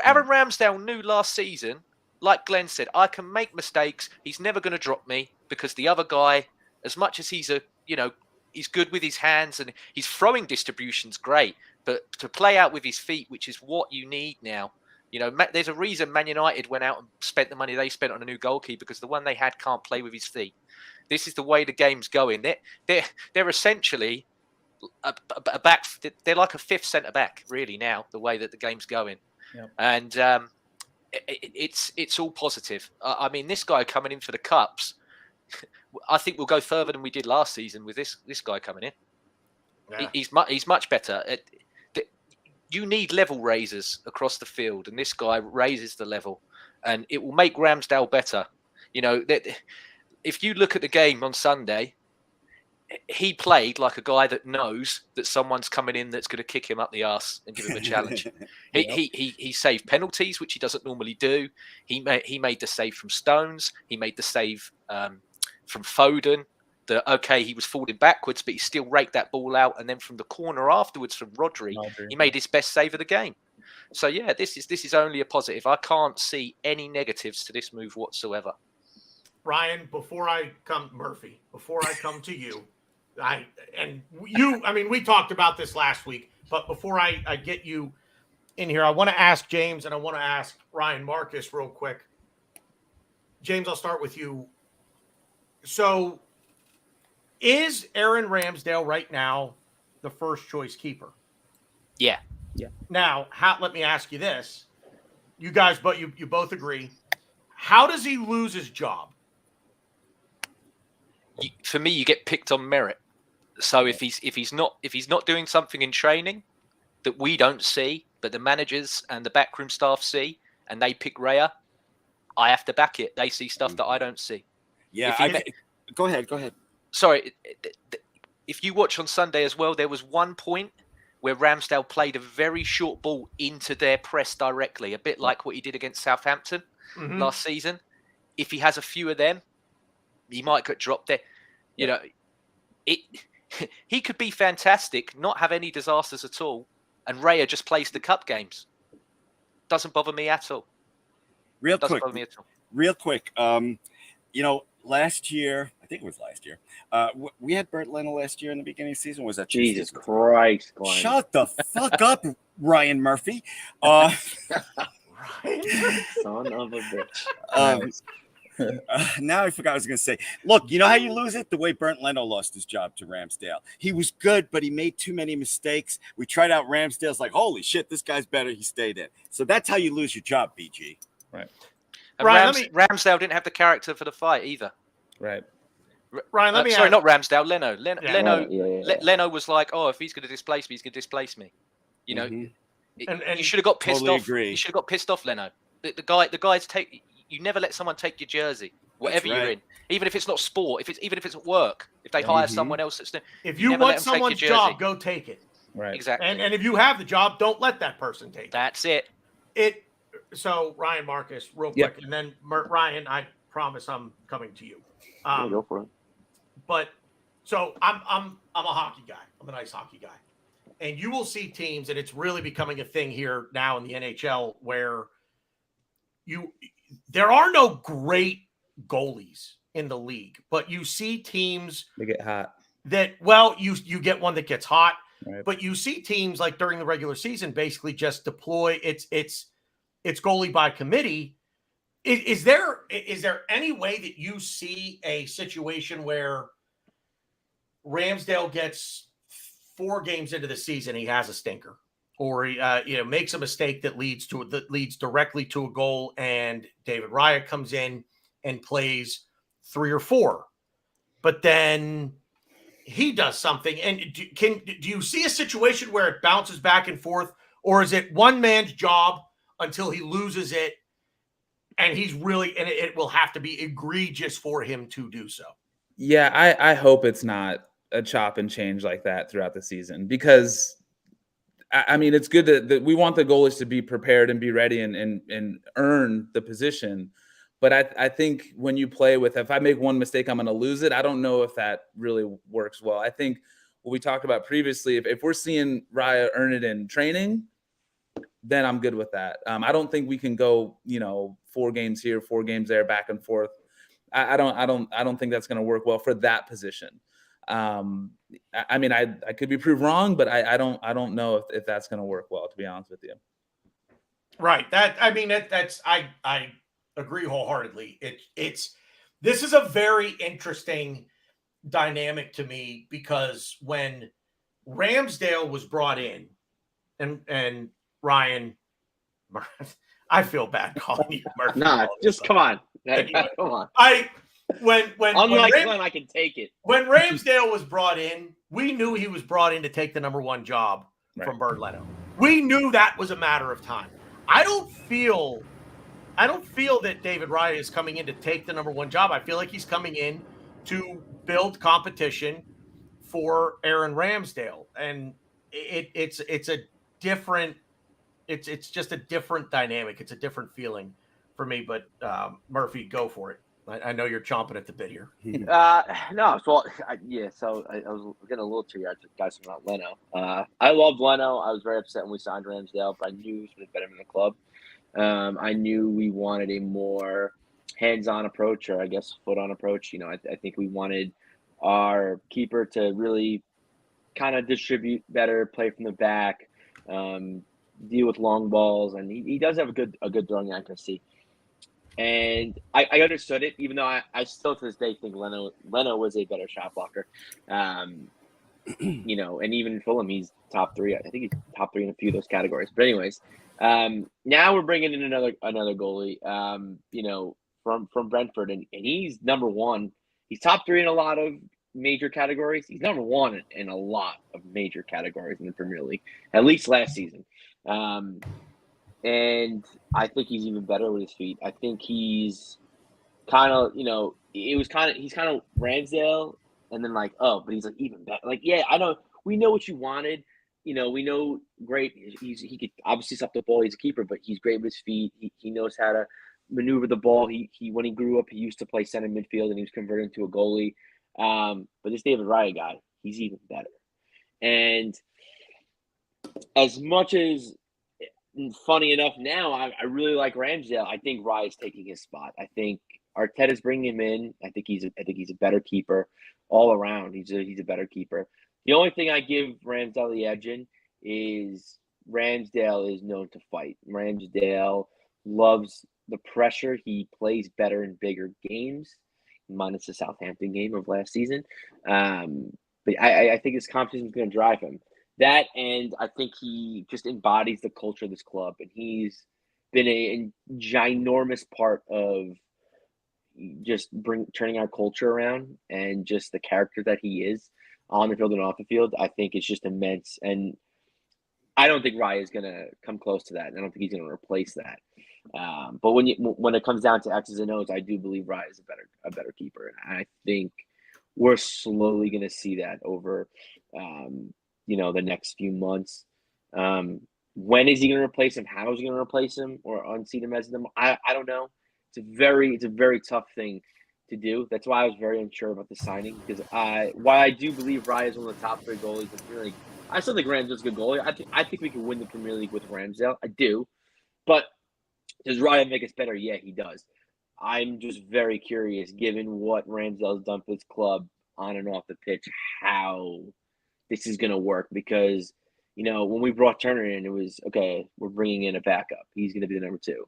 Aaron Ramsdale knew last season, like Glenn said, I can make mistakes. He's never going to drop me because the other guy, as much as he's he's good with his hands and his throwing distribution's great, but to play out with his feet, which is what you need now. You know, there's a reason Man United went out and spent the money they spent on a new goalkeeper because the one they had can't play with his feet. This is the way the game's going. They're essentially a back. They're like a 5th centre back, really, now the way that the game's going. Yep. And it's all positive. I mean, this guy coming in for the cups, I think we'll go further than we did last season with this guy coming in. Yeah. He's much better. You need level raisers across the field, and this guy raises the level, and it will make Ramsdale better. You know, that if you look at the game on Sunday, he played like a guy that knows that someone's coming in that's going to kick him up the arse and give him a challenge. He saved penalties, which he doesn't normally do. He made the save from Stones. He made the save from Foden. He was falling backwards, but he still raked that ball out. And then from the corner afterwards from Rodri, he made his best save of the game. So yeah, this is only a positive. I can't see any negatives to this move whatsoever. Ryan, before I come to you, we talked about this last week, but before I get you in here, I want to ask James and I want to ask Ryan Marcus real quick. James, I'll start with you. So is Aaron Ramsdale right now the first choice keeper? Yeah. Now, let me ask you this. You guys, but you both agree. How does he lose his job? For me, you get picked on merit. So if he's not doing something in training that we don't see, but the managers and the backroom staff see, and they pick Raya, I have to back it. They see stuff that I don't see. Yeah. Go ahead. Sorry, if you watch on Sunday as well, there was one point where Ramsdale played a very short ball into their press directly, a bit like what he did against Southampton last season. If he has a few of them, he might get dropped there. You know, he could be fantastic, not have any disasters at all, and Raya just plays the cup games. Doesn't bother me at all. Real quick. Last year, I think it was last year, we had Bert Leno last year in the beginning of the season. Was that Jesus Christ, Glenn. Shut the fuck up, Ryan Murphy. Son of a bitch. Now I forgot what I was going to say. Look, you know how you lose it? The way Bernd Leno lost his job to Ramsdale. He was good, but he made too many mistakes. We tried out Ramsdale's like, holy shit, this guy's better. He stayed in. So that's how you lose your job, BG. Right. And Ramsdale didn't have the character for the fight either. Right. Ryan, let me sorry, ask. not Ramsdale, Leno. Yeah. Leno was like, if he's going to displace me, he's going to displace me. You know, And you should have got pissed totally off. agree. You should have got pissed off, Leno. The guys take. You never let someone take your jersey, whatever That's right. you're in, even if it's not sport, even if it's at work. If they hire someone else that's if you want someone's job, go take it. Right. Exactly. And if you have the job, don't let that person take it. That's it. So Ryan Marcus, real quick, and then Ryan, I promise I'm coming to you. Go for it. But so I'm a hockey guy. I'm an ice hockey guy, and you will see teams, and it's really becoming a thing here now in the NHL where there are no great goalies in the league, but you see teams They get hot. you get one that gets hot, Right. but you see teams like during the regular season basically just deploy it's goalie by committee. Is there any way that you see a situation where Ramsdale gets 4 games into the season, he has a stinker, or he makes a mistake that leads directly to a goal, and David Raya comes in and plays 3 or 4, but then he does something, and do you see a situation where it bounces back and forth, or is it one man's job until he loses it, and it will have to be egregious for him to do so? Yeah, I hope it's not a chop and change like that throughout the season, because I mean, it's good that we want the goalies to be prepared and be ready and earn the position. But I think when you play with, if I make one mistake, I'm going to lose it. I don't know if that really works well. I think what we talked about previously, if we're seeing Raya earn it in training, then I'm good with that. I don't think we can go, 4 games here, 4 games there, back and forth. I don't think that's going to work well for that position. I mean, I could be proved wrong, but I don't know if that's going to work well, to be honest with you. Right. I agree wholeheartedly. This is a very interesting dynamic to me, because when Ramsdale was brought in, and Ryan, I feel bad calling you Murphy. Nah, just come on. Anyway, Come on. when Unlike Glenn, I can take it. When Ramsdale was brought in, we knew he was brought in to take the number one job from Bernd Leno. We knew that was a matter of time. I don't feel that David Raya is coming in to take the number one job. I feel like he's coming in to build competition for Aaron Ramsdale, and it's just a different dynamic. It's a different feeling for me. But Murphy, go for it. I know you're chomping at the bit here. No, so So I was getting a little teary-eyed, guys, about Leno. I loved Leno. I was very upset when we signed Ramsdale, but I knew he was going to better in the club. I knew we wanted a more hands-on approach, or I guess foot-on approach. I think we wanted our keeper to really kind of distribute better, play from the back, deal with long balls, and he does have a good throwing accuracy. And I understood it, even though I still to this day think Leno was a better shot blocker. And even in Fulham, he's top 3. I think he's top 3 in a few of those categories. But anyways, now we're bringing in another goalie, from Brentford, and he's number 1. He's top 3 in a lot of major categories. He's number 1 in a lot of major categories in the Premier League, at least last season. And I think he's even better with his feet. I think he's kind of, he's kind of Ramsdale, and then but he's like even better. I know, we know what you wanted. We know great. He could obviously stop the ball. He's a keeper, but he's great with his feet. He knows how to maneuver the ball. He when he grew up, he used to play center midfield, and he was converted into a goalie. But this David Raya guy, he's even better. And as much as funny enough, now I really like Ramsdale. I think Raya's taking his spot. I think Arteta's bringing him in. I think he's a better keeper all around. He's a better keeper. The only thing I give Ramsdale the edge in is Ramsdale is known to fight. Ramsdale loves the pressure. He plays better in bigger games, minus the Southampton game of last season. But I think his competition is going to drive him. That, and I think he just embodies the culture of this club, and he's been a ginormous part of just turning our culture around, and just the character that he is on the field and off the field. I think it's just immense, and I don't think Raya is going to come close to that, and I don't think he's going to replace that. But when it comes down to X's and O's, I do believe Raya is a better keeper, and I think we're slowly going to see that over the next few months. When is he going to replace him? How is he going to replace him or unseat him as them? I don't know. It's a very tough thing to do. That's why I was very unsure about the signing, because while I do believe Raya is one of the top 3 goalies in the Premier League, I still think Ramsdale's a good goalie. I think we can win the Premier League with Ramsdale. I do. But does Raya make us better? Yeah, he does. I'm just very curious, given what Ramsdale's done for this club on and off the pitch, how this is going to work. Because, when we brought Turner in, it was, okay, we're bringing in a backup. He's going to be the number 2.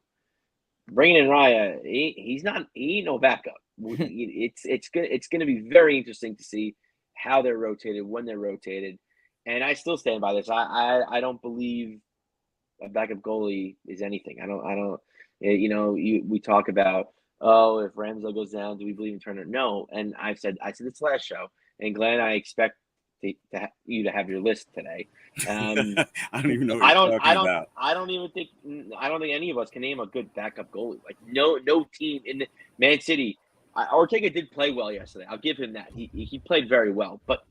Bringing in Raya, he ain't no backup. It's going to be very interesting to see how they're rotated, when they're rotated. And I still stand by this. I don't believe a backup goalie is anything. I don't. We talk about, if Ramsdale goes down, do we believe in Turner? No. And I said this last show. And Glenn, I expect you to have your list today. I don't even know what you're talking about. I don't think any of us can name a good backup goalie. Like no team in the Man City. Ortega did play well yesterday. I'll give him that. He played very well. But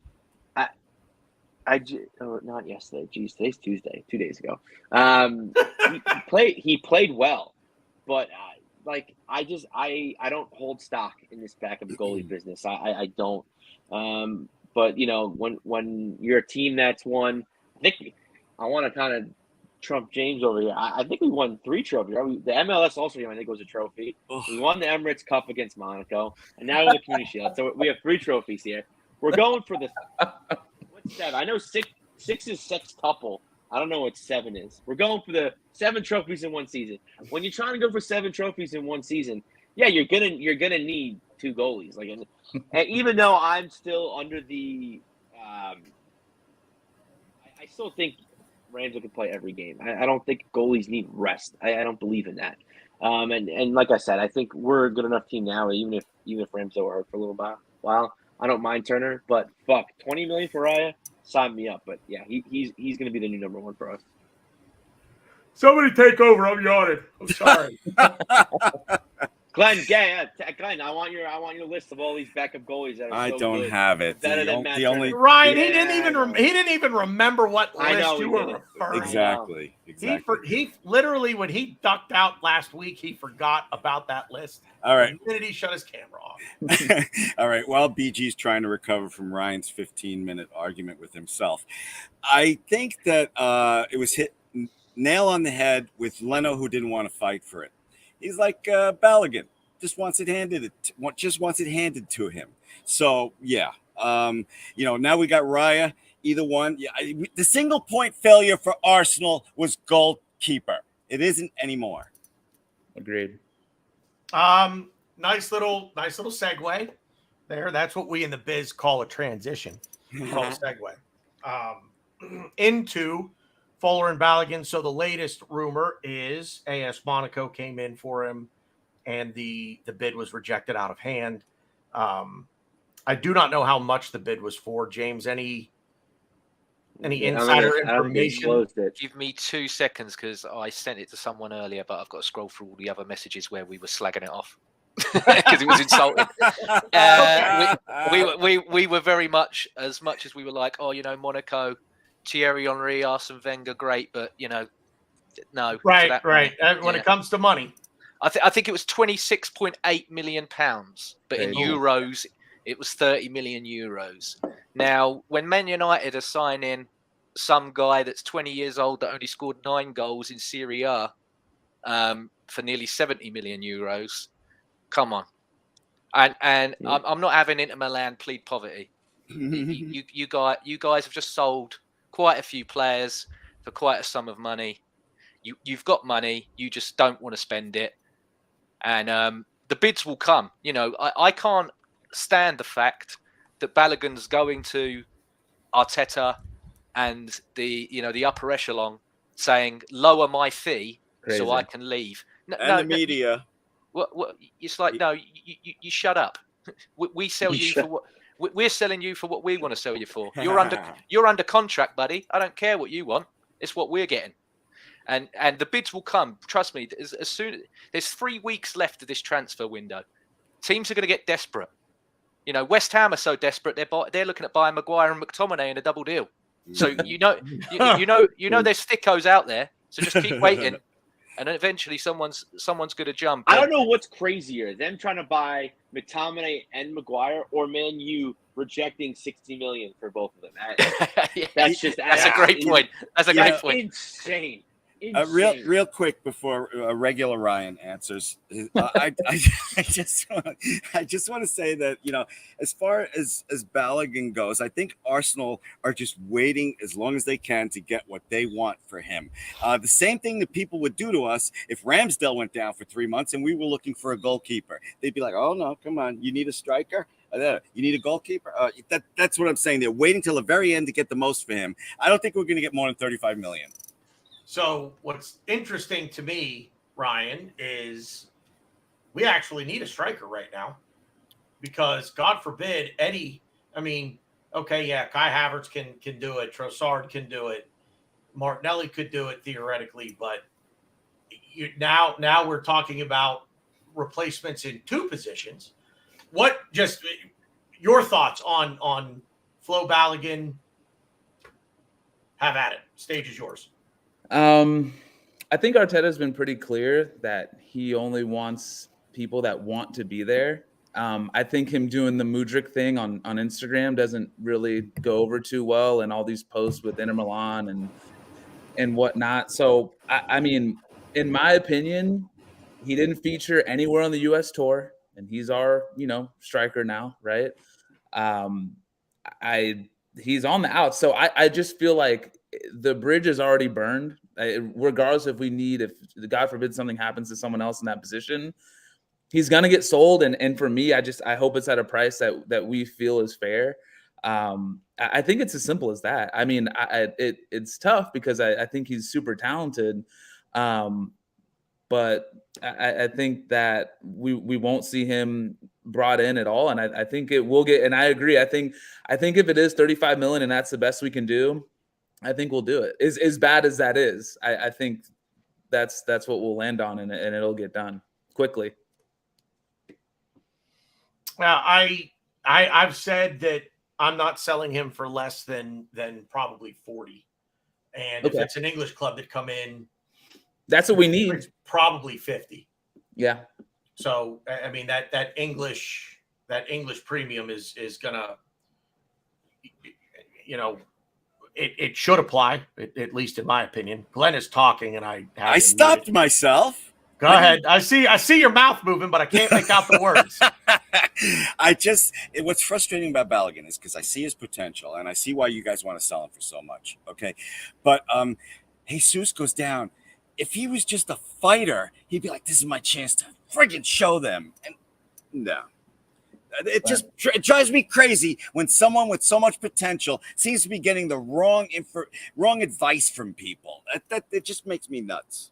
not yesterday. Geez, today's Tuesday. 2 days ago. He played well, but I don't hold stock in this backup goalie business. I don't. But when you're a team that's won, I think I want to kind of trump James over here. I think we won 3 trophies. The MLS also, I think, was a trophy. We won the Emirates Cup against Monaco, and now the Community Shield. So we have 3 trophies here. We're going for the what's 7? I know 6 is sextuple. I don't know what 7 is. We're going for the 7 trophies in one season. When you're trying to go for 7 trophies in one season, yeah, you're gonna need 2 goalies. And even though I'm still under the, I still think Ramsdale can play every game. I don't think goalies need rest. I don't believe in that. And like I said, I think we're a good enough team now. Even if even if Ramsdale were hurt for a little while. I don't mind Turner, but fuck, 20 million for Raya, sign me up. But yeah, he's going to be the new number one for us. Somebody take over. I'm yawning. I'm sorry. Glenn, I want your list of all these backup goalies that are I so don't good. have it. Better than Matt the only Turner. Ryan, Yeah, he didn't even remember what I know list you he were didn't. referring to. exactly. He literally, when he ducked out last week, he forgot about that list. All right. The minute he shut his camera off. All right. While BG's trying to recover from Ryan's 15-minute argument with himself, I think that it was hit nail on the head with Leno, who didn't want to fight for it. He's like Balogun, just wants it handed to him. So yeah, now we got Raya. Either one. Yeah, the single point failure for Arsenal was goalkeeper. It isn't anymore. Agreed. Nice little segue there. That's what we in the biz call a transition. Call a segue. Into Folarin Balogun. So the latest rumor is AS Monaco came in for him, and the bid was rejected out of hand. I do not know how much the bid was for. James, any insider information? Give me 2 seconds because I sent it to someone earlier, but I've got to scroll through all the other messages where we were slagging it off because it was insulting. We were very much as we were like, Monaco, Thierry Henry, Arsene Wenger, great, but no. Right. When it comes to money, I think it was £26.8 million, but in euros, it was 30 million euros. Now, when Man United are signing some guy that's 20 years old that only scored 9 goals in Serie A for nearly 70 million euros, come on. And I'm not having Inter Milan plead poverty. you guys have just sold quite a few players for quite a sum of money. You've got money, you just don't want to spend it. And the bids will come. I can't stand the fact that Balogun's going to Arteta and the upper echelon saying lower my fee so I can leave. The media. It's like, no, you shut up. We sell you for what we're selling you for what we want to sell you for. You're under contract, buddy. I don't care what you want. It's what we're getting. And the bids will come. Trust me. As soon there's 3 weeks left of this transfer window, teams are going to get desperate. West Ham are so desperate they're looking at buying Maguire and McTominay in a double deal. So there's thickos out there. So just keep waiting, and then eventually someone's going to jump. I don't know what's crazier: them trying to buy McTominay and Maguire, or Man U rejecting 60 million for both of them. That's a great point. That's a great point. Insane. Real quick before regular Ryan answers, I just want to say that as far as Balogun goes, I think Arsenal are just waiting as long as they can to get what they want for him. The same thing that people would do to us if Ramsdale went down for 3 months and we were looking for a goalkeeper. They'd be like, "Oh no, come on, you need a striker." You need a goalkeeper. That's what I'm saying. They're waiting till the very end to get the most for him. I don't think we're going to get more than 35 million. So what's interesting to me, Ryan, is we actually need a striker right now because God forbid Eddie. I mean, okay, yeah, Kai Havertz can do it. Trossard can do it. Martinelli could do it theoretically, but now we're talking about replacements in 2 positions. What just your thoughts on Flo Balogun? Have at it. Stage is yours. I think Arteta's been pretty clear that he only wants people that want to be there. I think him doing the Mudryk thing on Instagram doesn't really go over too well, and all these posts with Inter Milan and whatnot. So, I mean, in my opinion, he didn't feature anywhere on the U.S. tour, and he's our, striker now, right? He's on the out. So I just feel like the bridge is already burned. Regardless if God forbid something happens to someone else in that position, he's gonna get sold. And for me, I hope it's at a price that we feel is fair. I think it's as simple as that. I mean, it's tough because I think he's super talented. But but I think that we won't see him brought in at all. And I think it will get, and I agree. I think if it is 35 million and that's the best we can do, I think we'll do it. As bad as that is, I think that's what we'll land on, and it'll get done quickly. Now, I've said that I'm not selling him for less than probably 40. And if it's an English club that come in, that's what we need. It's probably 50. Yeah. So I mean that English premium is gonna, it should apply, at least in my opinion. Glenn is talking, and I stopped myself. Go ahead. I see your mouth moving, but I can't make out the words. What's frustrating about Balogun is because I see his potential and I see why you guys want to sell him for so much. Okay. But Jesus goes down. If he was just a fighter, he'd be like, this is my chance to friggin' show them. And no. It drives me crazy when someone with so much potential seems to be getting the wrong advice from people. That it just makes me nuts.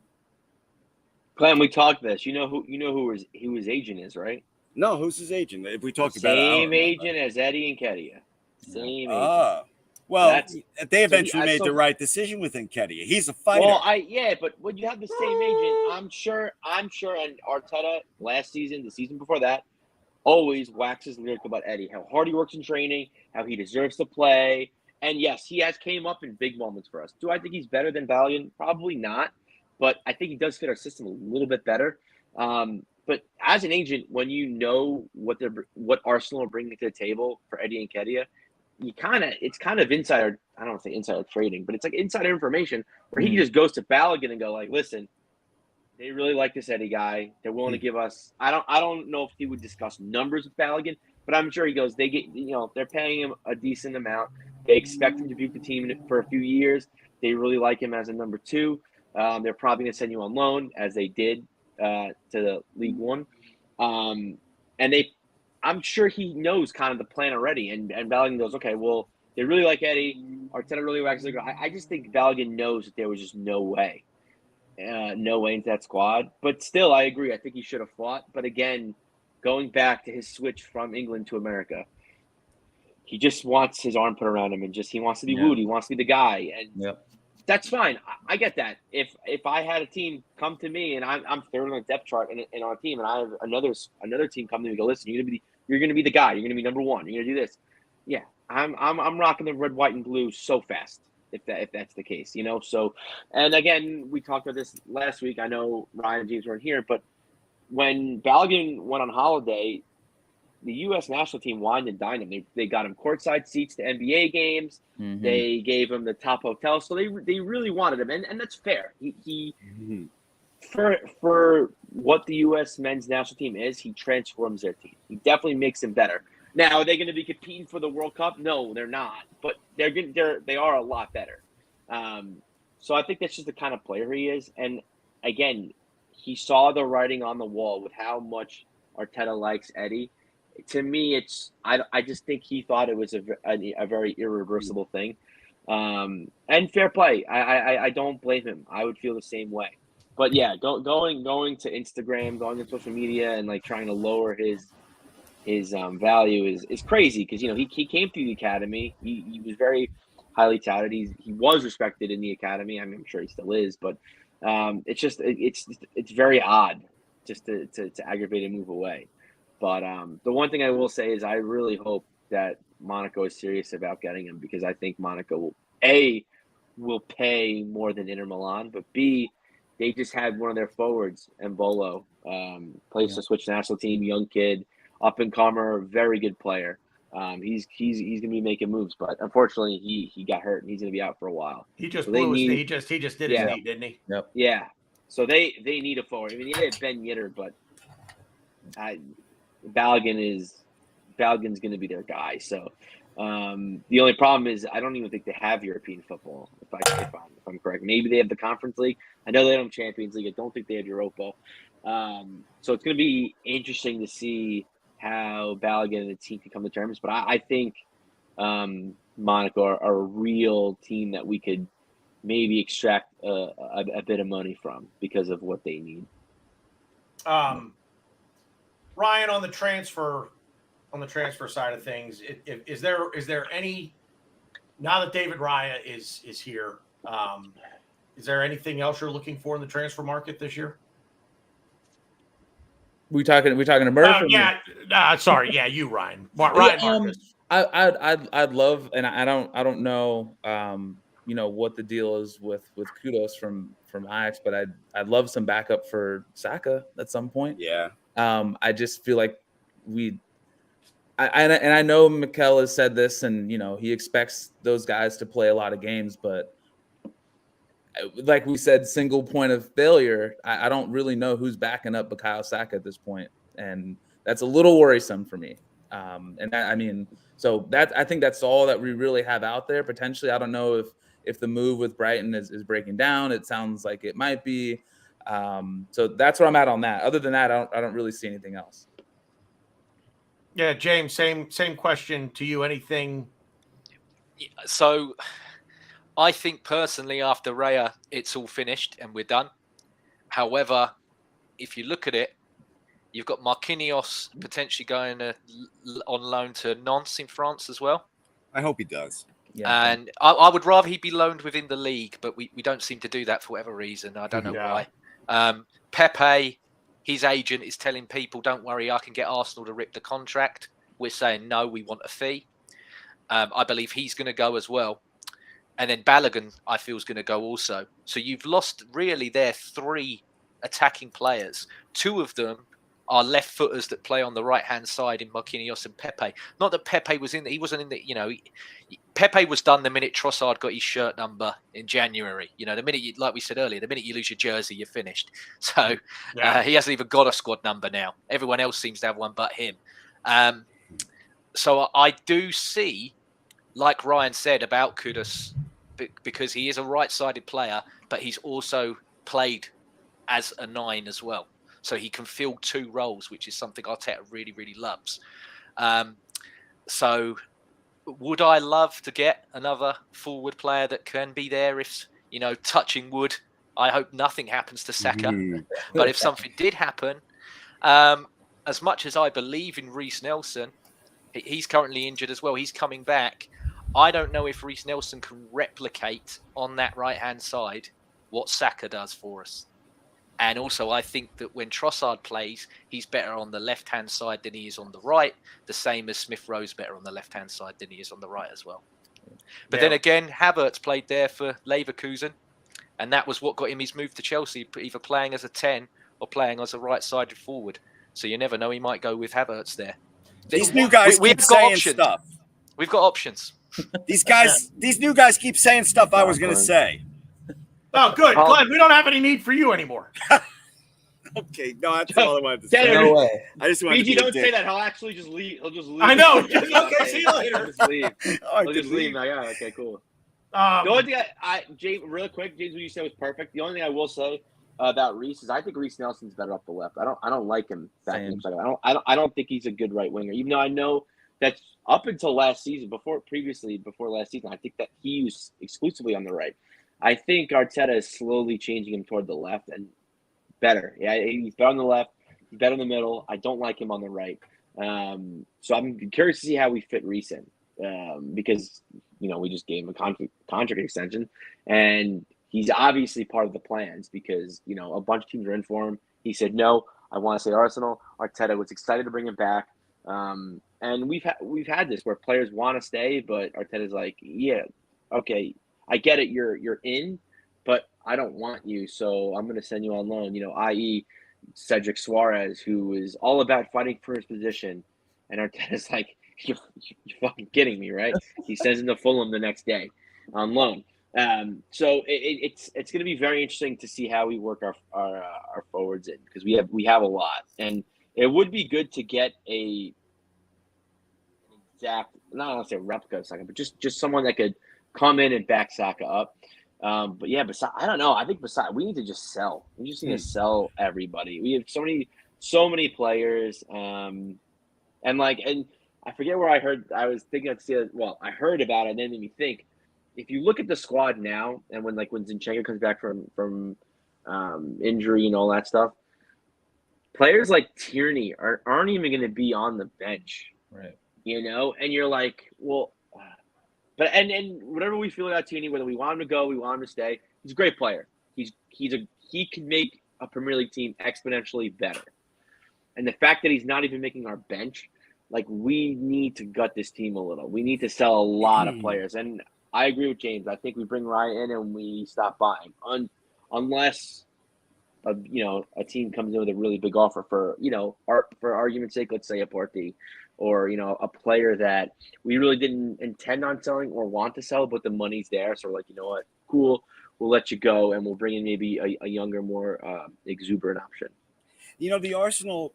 Glenn, we talked this. You know who his agent is, right? No, who's his agent? If we talked about same agent as Eddie Nketiah. Same agent. Well, they eventually made the right decision with Nketiah. He's a fighter. Well, but when you have the same agent, I'm sure, and Arteta last season, the season before that, always waxes lyric about Eddie, how hard he works in training, how he deserves to play. And yes, he has came up in big moments for us. Do I think he's better than Balogun? Probably not. But I think he does fit our system a little bit better. But as an agent, when you know what Arsenal are bringing to the table for Eddie Nketiah, it's kind of insider. I don't want to say insider trading, but it's like insider information where he just goes to Balogun and go like, listen, they really like this Eddie guy. They're willing to give us. I don't know if he would discuss numbers with Balogun, but I'm sure he goes. They get they're paying him a decent amount. They expect him to be with the team for a few years. They really like him as a number 2. They're probably going to send you on loan, as they did to the League One. I'm sure he knows kind of the plan already. And Balogun goes, okay, well, they really like Eddie. Arteta really likes him. I just think Balogun knows that there was just no way into that squad. But still, I agree. I think he should have fought. But again, going back to his switch from England to America, he just wants his arm put around him, and he wants to be wooed. He wants to be the guy. And that's fine. I get that. If I had a team come to me and I'm third on the depth chart in our team, and I have another team come to me and go, listen, you're gonna be the guy. You're gonna be number 1. You're gonna do this. Yeah, I'm rocking the red, white, and blue so fast. If that's the case, So, and again, we talked about this last week. I know Ryan and James weren't here, but when Balogun went on holiday, the U.S. national team wined and dined him. They got him courtside seats to NBA games. Mm-hmm. They gave him the top hotel, so they really wanted him, and that's fair. He for what the U.S. men's national team is, he transforms their team. He definitely makes them better. Now, are they going to be competing for the World Cup? No, they're not. But they are a lot better. So I think that's just the kind of player he is. And again, he saw the writing on the wall with how much Arteta likes Eddie. To me, I just think he thought it was a very irreversible thing. And fair play. I don't blame him. I would feel the same way. But yeah, going to Instagram, going to social media, and like trying to lower his value is crazy because he came through the academy. He was very highly touted. He was respected in the academy. I mean, I'm sure he still is, but it's very odd just to aggravate and move away. But the one thing I will say is I really hope that Monaco is serious about getting him, because I think Monaco will pay more than Inter Milan, but B, they just had one of their forwards, Mbolo, plays to switch national team, young kid, up and comer, very good player. He's gonna be making moves, but unfortunately he got hurt and he's gonna be out for a while. He just blew his knee. He just did his knee, didn't he? Yep. Yeah. So they need a forward. I mean, they had Ben Yedder, but Balogun's gonna be their guy. So the only problem is I don't even think they have European football. If I'm correct, maybe they have the Conference League. I know they don't have Champions League. I don't think they have Europa. So it's gonna be interesting to see how Balogun and the team can come to terms. But I think Monaco are a real team that we could maybe extract a bit of money from because of what they need. Ryan, on the transfer side of things, is there any, now that David Raya is here, is there anything else you're looking for in the transfer market this year? We talking to Murph? Sorry, you, Ryan. Ryan Marcus. I'd love, and I don't know, what the deal is with Kudos from Ajax, but I'd love some backup for Saka at some point. Yeah. I just feel like I know Mikel has said this, and he expects those guys to play a lot of games, but like we said, single point of failure. I don't really know who's backing up Bukayo Saka at this point, and that's a little worrisome for me. So that, I think that's all that we really have out there potentially. I don't know if the move with Brighton is breaking down. It sounds like it might be. So that's where I'm at on that. Other than that, I don't really see anything else. Yeah, James, same question to you. Anything? So I think personally after Raya, it's all finished and we're done. However, if you look at it, you've got Marquinhos potentially going on loan to Nantes in France as well. I hope he does. Yeah. And I would rather he be loaned within the league, but we don't seem to do that for whatever reason. I don't know why. Pepe, his agent is telling people, don't worry, I can get Arsenal to rip the contract. We're saying, no, we want a fee. I believe he's going to go as well. And then Balogun, I feel, is going to go also. So you've lost really their 3 attacking players. 2 of them are left footers that play on the right hand side in Marquinhos and Pepe. Not that Pepe was he wasn't in the, Pepe was done the minute Trossard got his shirt number in January. The minute like we said earlier, the minute you lose your jersey, you're finished. So he hasn't even got a squad number now. Everyone else seems to have one but him. So I do see, like Ryan said about Kudus, because he is a right-sided player, but he's also played as a 9 as well. So he can fill 2 roles, which is something Arteta really, really loves. So would I love to get another forward player that can be there if, touching wood, I hope nothing happens to Saka. But if something did happen, as much as I believe in Reece Nelson, he's currently injured as well. He's coming back. I don't know if Reece Nelson can replicate on that right-hand side what Saka does for us. And also, I think that when Trossard plays, he's better on the left-hand side than he is on the right, the same as Smith Rowe's better on the left-hand side than he is on the right as well. But then again, Havertz played there for Leverkusen, and that was what got him his move to Chelsea, either playing as a 10 or playing as a right-sided forward. So you never know, he might go with Havertz there. These new guys keep saying stuff. We've got options. These new guys keep saying stuff I was going to say. Oh, good. Glenn, we don't have any need for you anymore. Okay, no, that's all I wanted to say. No way. I just wanted to don't say that. He'll actually just leave. He'll just leave. I know. Okay, see you later. He'll just leave. He'll just leave. Like, okay, cool. The only thing James, real quick, James, what you said was perfect. The only thing I will say about Reece is I think Reece Nelson's better up the left. I don't like him back in the second. I don't think he's a good right winger. Even though I know that's up until last season, before last season, I think that he was exclusively on the right. I think Arteta is slowly changing him toward the left and better. Yeah, he's better on the left. He's better in the middle. I don't like him on the right. So I'm curious to see how we fit Reece in because, we just gave him a contract extension. And he's obviously part of the plans because, a bunch of teams are in for him. He said, no, I want to stay Arsenal. Arteta was excited to bring him back. And we've had this where players want to stay, but Arteta's like, yeah, okay, I get it. You're in, but I don't want you. So I'm going to send you on loan, i.e. Cedric Suarez, who is all about fighting for his position. And Arteta's like, you're fucking kidding me, right? He sends him to Fulham the next day on loan. So it's going to be very interesting to see how we work our forwards in because we have a lot. And it would be good to get an exact, not want to say replica of Saka, but just someone that could come in and back Saka up. But yeah, I don't know. I think we need to just sell. We just need to sell everybody. We have so many players. And I forget where I heard. I was thinking I heard about it, and then it made me think. If you look at the squad now, and when Zinchenko comes back from injury and all that stuff, players like Tierney aren't even going to be on the bench, Right. And you're like, well, but and whatever we feel about Tierney, whether we want him to go, we want him to stay, he's a great player. He can make a Premier League team exponentially better. And the fact that he's not even making our bench, like, we need to gut this team a little. We need to sell a lot of players. And I agree with James. I think we bring Ryan in and we stop buying, unless a team comes in with a really big offer for for argument's sake, let's say a Partey, or a player that we really didn't intend on selling or want to sell, but the money's there. So we're like, you know what, cool, we'll let you go, and we'll bring in maybe a younger, more exuberant option. The Arsenal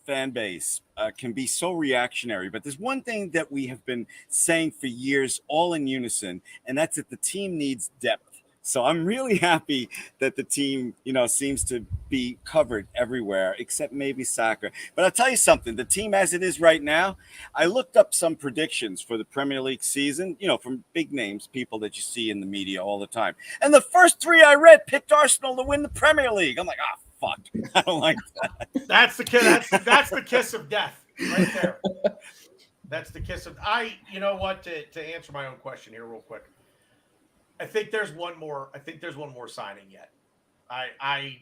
fan base can be so reactionary, but there's one thing that we have been saying for years, all in unison, and that's that the team needs depth. So I'm really happy that the team, seems to be covered everywhere except maybe Saka. But I'll tell you something, the team as it is right now, I looked up some predictions for the Premier League season, from big names, people that you see in the media all the time. And the first three I read picked Arsenal to win the Premier League. I'm like, fuck. I don't like that. That's the kiss of death right there. That's the kiss of you know what, to answer my own question here real quick. I think there's one more signing yet. I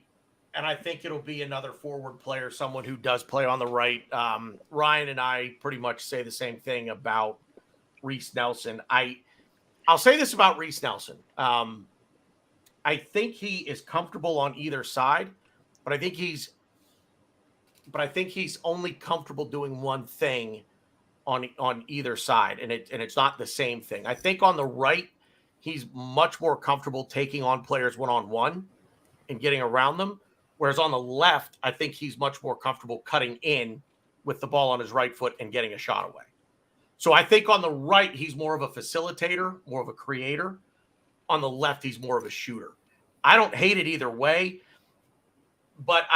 think it'll be another forward player, someone who does play on the right. Ryan and I pretty much say the same thing about Reece Nelson. I'll say this about Reece Nelson. I think he is comfortable on either side, but I think he's only comfortable doing one thing on either side, and it's not the same thing. I think on the right, he's much more comfortable taking on players one-on-one and getting around them. Whereas on the left, I think he's much more comfortable cutting in with the ball on his right foot and getting a shot away. So I think on the right, he's more of a facilitator, more of a creator. On the left, he's more of a shooter. I don't hate it either way. But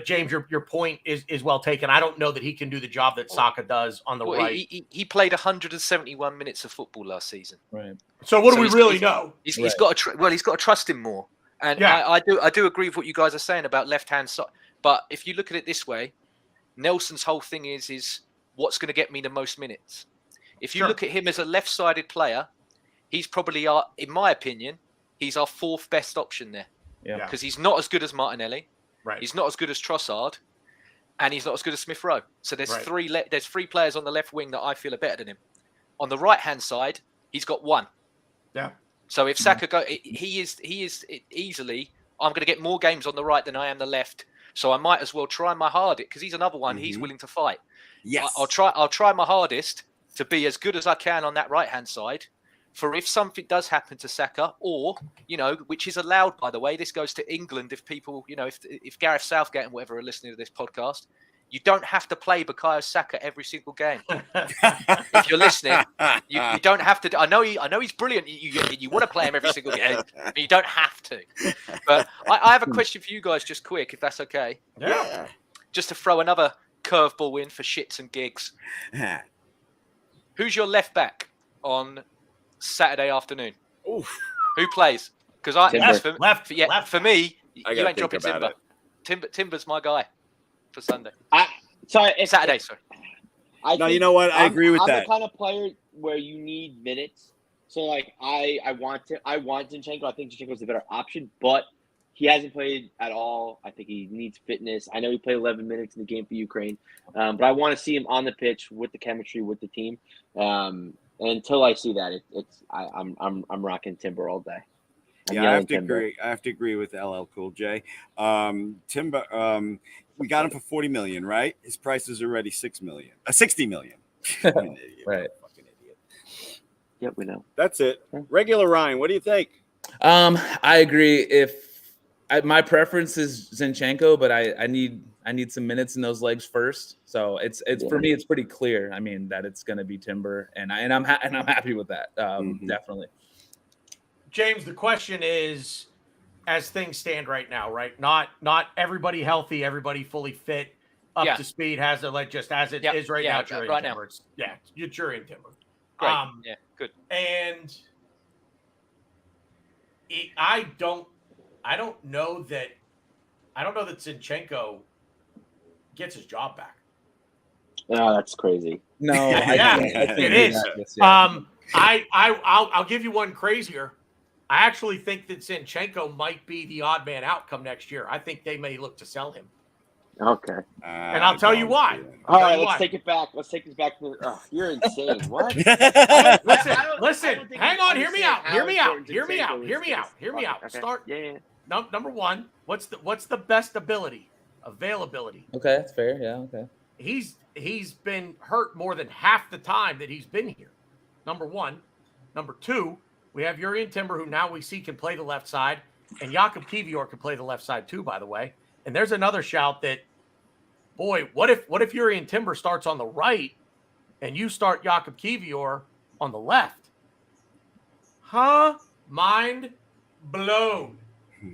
James, your point is well taken. I don't know that he can do the job that Saka does on the right. He played 171 minutes of football last season. Right. So what do we really know? He's got to trust him more. And I do agree with what you guys are saying about left-hand side. But if you look at it this way, Nelson's whole thing is what's going to get me the most minutes. If you look at him as a left-sided player, he's probably in my opinion, he's our fourth best option there. Yeah. Because he's not as good as Martinelli. Right. He's not as good as Trossard, and he's not as good as Smith Rowe. So there's there's three players on the left wing that I feel are better than him. On the right hand side, he's got one. Yeah. So if Saka he is easily. I'm going to get more games on the right than I am the left. So I might as well try my hardest because he's another one. He's willing to fight. Yes. I'll try my hardest to be as good as I can on that right hand side. For if something does happen to Saka, or, which is allowed, by the way, this goes to England. If people, if Gareth Southgate and whatever are listening to this podcast, you don't have to play Bukayo Saka every single game. If you're listening, you don't have to. I know he's brilliant. You want to play him every single game, but you don't have to. But I have a question for you guys, just quick, if that's okay. Yeah. Just to throw another curveball in for shits and gigs. Who's your left back on Saturday afternoon? Oof. Who plays? Because left. For me, you gotta ain't dropping think about Timber. Timber's my guy for Sunday. Saturday. No, you know what? I agree with that. I'm the kind of player where you need minutes. So like I want Zinchenko. I think Zinchenko is the better option, but he hasn't played at all. I think he needs fitness. I know he played 11 minutes in the game for Ukraine, but I want to see him on the pitch with the chemistry with the team. And until I see that, I'm rocking Timber all day. I have to agree. I have to agree with LL Cool J. Timber. We got him for 40 million, right? His price is already 60 million. I'm an idiot. Right. Fucking idiot. Yep, we know. That's it. Regular Ryan, what do you think? I agree. My preference is Zinchenko, but I need some minutes in those legs first. So it's for me, it's pretty clear. I mean, that it's going to be Timber, and I'm happy with that. Definitely. James, the question is, as things stand right now, right? Not everybody healthy, everybody fully fit, up to speed, has it like just as it is right now. Right now, you're Jurian Timber. Great. Good. And I don't know that Zinchenko gets his job back. Oh, that's crazy. No, Yeah, I can't it do is. that just yet. I'll give you one crazier. I actually think that Zinchenko might be the odd man out come next year. I think they may look to sell him. Okay. And I'll tell you why. All right, let's take it back. Let's take this back to. You're insane. What? Listen. Hang on. Hear me out. Hear me out. Okay. Start. Yeah. Number one. What's the best ability? Availability. Okay, that's fair. Yeah. Okay. He's been hurt more than half the time that he's been here. Number one. Number two. We have Urian Timber, who now we see can play the left side, and Jakub Kivior can play the left side too, by the way. And there's another shout that, boy, what if Urian Timber starts on the right and you start Jakub Kivior on the left? Huh? Mind blown.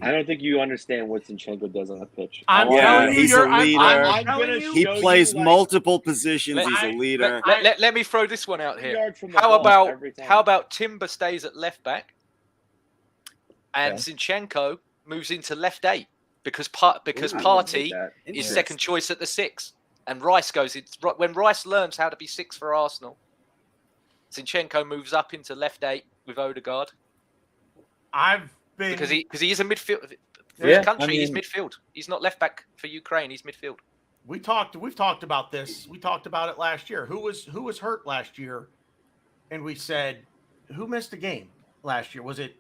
I don't think you understand what Zinchenko does on the pitch. I'm telling you, he's a leader. He plays multiple positions. He's a leader. Let me throw this one out here. How about Timber stays at left back and Zinchenko moves into left 8 because Partey is second choice at the 6 and Rice goes in. When Rice learns how to be 6 for Arsenal, Zinchenko moves up into left 8 with Odegaard. Because he is a midfield for his country. He's midfield. He's not left back for Ukraine. He's midfield. We've talked about this. We talked about it last year. Who was hurt last year? And we said, who missed a game last year? Was it?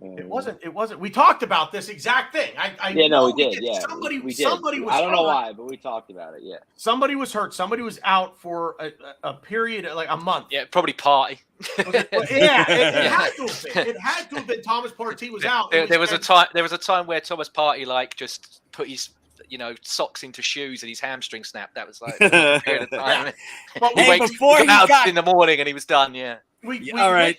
It wasn't. We talked about this exact thing. We did. Yeah, somebody was. I don't know why, but we talked about it. Yeah. Somebody was hurt. Somebody was out for a period, like a month. Yeah, probably Partey. It had to have been. It had to have been. Thomas Partey was out. There was a time where Thomas Partey just put his socks into shoes and his hamstring snapped. That was like a period of time. Before he got in the morning and he was done. Yeah. All right,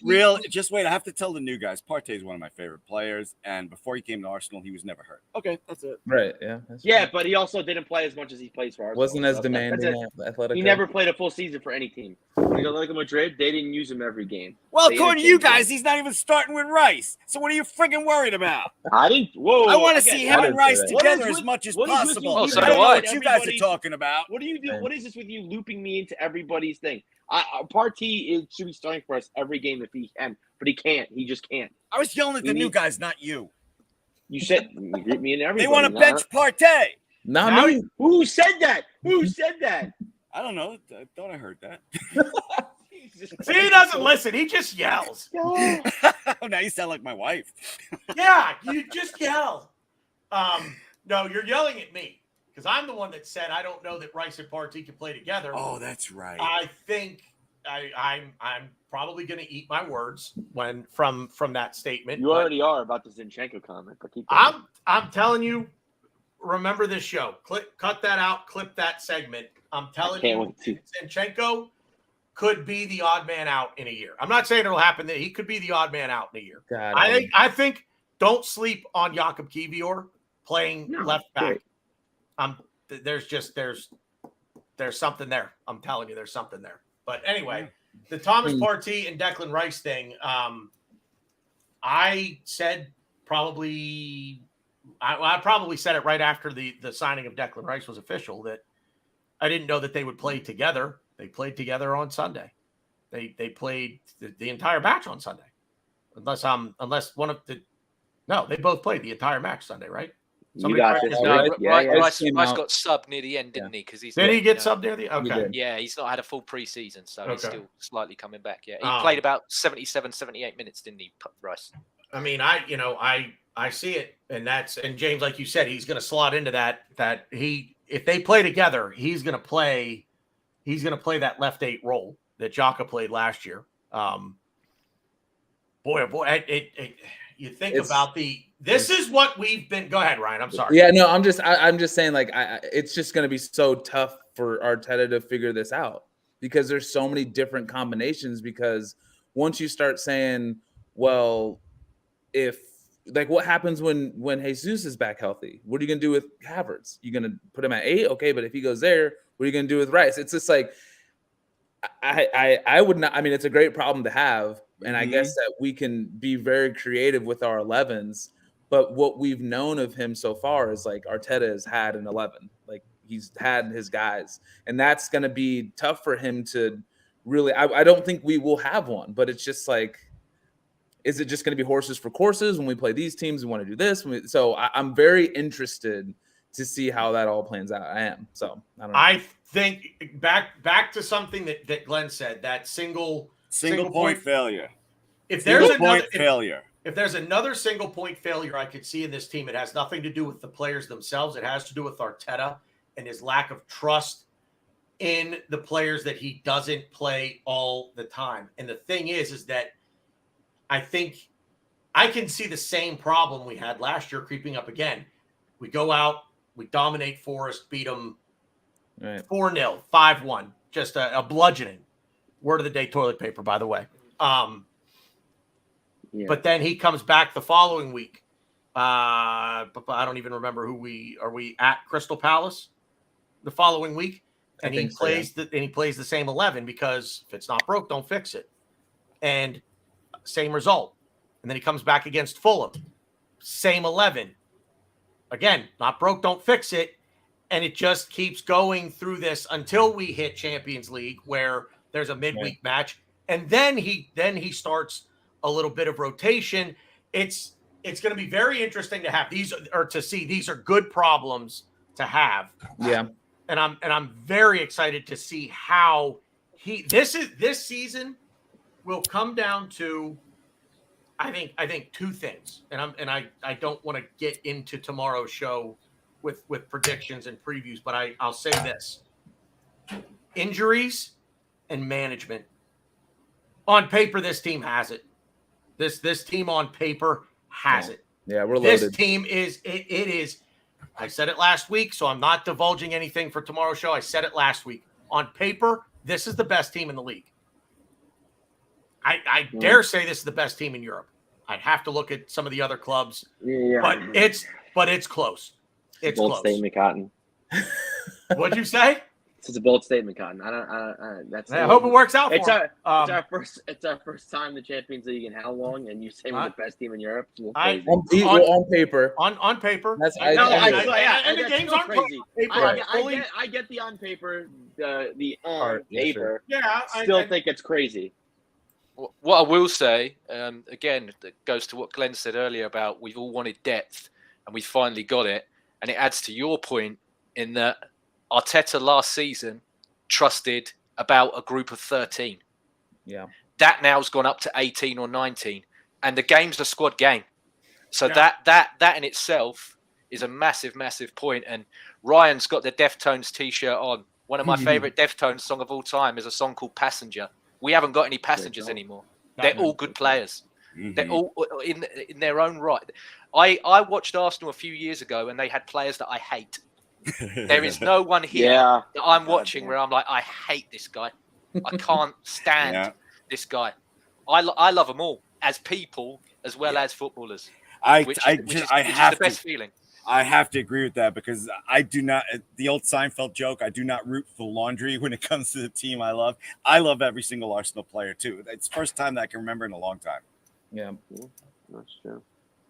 just wait. I have to tell the new guys. Partey is one of my favorite players, and before he came to Arsenal, he was never hurt. Okay, that's it. Right, yeah. But he also didn't play as much as he plays for Arsenal. Wasn't as demanding. Athletic. He never played a full season for any team. When he got like Madrid, they didn't use him every game. Well, according to you guys, he's not even starting with Rice. So what are you freaking worried about? I didn't. Whoa! I want to see him and Rice together as much as possible. Oh, so I don't know do I. what you guys are talking about. What do you do? What is this with you looping me into everybody's thing? Partey should be starting for us every game if he can, but he can't. He just can't. I was yelling at the new guys, not you. You said you group me in everybody. They want to bench Partey. Not me. Who said that? Who said that? I don't know. I thought I heard that. See, he doesn't listen. He just yells. Now you sound like my wife. Yeah, you just yell. No, you're yelling at me because I'm the one that said I don't know that Rice and Partey can play together. Oh, that's right. I think I'm probably going to eat my words from that statement. You already are about the Zinchenko comment, but keep going. I'm telling you. Remember this show. Cut that out. Clip that segment. I'm telling you, Zinchenko could be the odd man out in a year. I'm not saying it'll happen. That he could be the odd man out in a year. God, I think don't sleep on Jakub Kivior playing left back. There's something there. I'm telling you, there's something there. But anyway, the Thomas Partey and Declan Rice thing. I said probably. I probably said it right after the signing of Declan Rice was official that I didn't know that they would play together. They played together on Sunday. They played the entire match on Sunday, unless one of the they both played the entire match Sunday, right? Rice got subbed near the end, didn't he? Because he get subbed near the okay. Yeah, he's not had a full preseason, so he's still slightly coming back. Yeah, he played about 77, 78 minutes, didn't he, Rice? I mean, I see it, and James, like you said, he's going to slot into that. If they play together, he's going to play that left 8 role that Xhaka played last year. You think about this is what we've been. Go ahead, Ryan. I'm sorry. Yeah, no, I'm just saying, like, it's just going to be so tough for Arteta to figure this out because there's so many different combinations. Because once you start saying, well, what happens when Jesus is back healthy? What are you going to do with Havertz? You're going to put him at 8? Okay, but if he goes there, what are you going to do with Rice? It's just like, I would not. I mean, it's a great problem to have. And I guess that we can be very creative with our 11s. But what we've known of him so far is like Arteta has had an 11. Like he's had his guys, and that's going to be tough for him to really. I don't think we will have one, but it's just like, is it just going to be horses for courses when we play these teams? We want to do this. So I'm very interested to see how that all plans out. I am. So I don't know. I think back to something that Glenn said, that single point failure. If there's Single another point failure. If there's another single point failure I could see in this team, it has nothing to do with the players themselves. It has to do with Arteta and his lack of trust in the players that he doesn't play all the time. And the thing is that I think I can see the same problem we had last year creeping up again. We go out, we dominate Forest, beat them 4-0, 5-1, just a bludgeoning. Word of the day, toilet paper, by the way. Yeah. But then he comes back the following week. But I don't even remember are we at Crystal Palace the following week? And he plays the same 11, because if it's not broke, don't fix it. And same result. And then he comes back against Fulham. Same 11. Again, not broke, don't fix it. And it just keeps going through this until we hit Champions League, where there's a midweek match. And then he starts a little bit of rotation. It's going to be very interesting to have these, or to see. These are good problems to have. Yeah. And I'm very excited to see how this season will come down to, I think two things. And I don't want to get into tomorrow's show with predictions and previews, but I'll say this: injuries and management. On paper, this team has it. This team on paper has it. Yeah, we're loaded. This team is it is. I said it last week, so I'm not divulging anything for tomorrow's show. I said it last week. On paper, this is the best team in the league. I dare say this is the best team in Europe. I'd have to look at some of the other clubs, but it's close. It's bold close. Statement, Cotton. What'd you say? It's a bold statement, Cotton. I hope it works out for him. It's our first time in the Champions League in how long? And you say we're the best team in Europe? On paper. On paper. That's and the games aren't crazy. Paper. I get the on paper, the on paper. Sure. Yeah, Still think it's crazy. What I will say, again, that goes to what Glenn said earlier about we've all wanted depth and we finally got it. And it adds to your point in that Arteta last season trusted about a group of 13. Yeah. That now's gone up to 18 or 19. And the game's a squad game. So that in itself is a massive, massive point. And Ryan's got the Deftones t-shirt on. One of my favorite Deftones song of all time is a song called Passenger. We haven't got any passengers anymore. They're all good players. Mm-hmm. They're all in their own right. I watched Arsenal a few years ago and they had players that I hate. There is no one here that I'm watching where I'm like, I hate this guy. I can't stand this guy. I love them all as people as well as footballers. Which is the best feeling. I have to agree with that, because I do not, the old Seinfeld joke, I do not root for laundry when it comes to the team I love. I love every single Arsenal player too. It's the first time that I can remember in a long time. Yeah, that's true.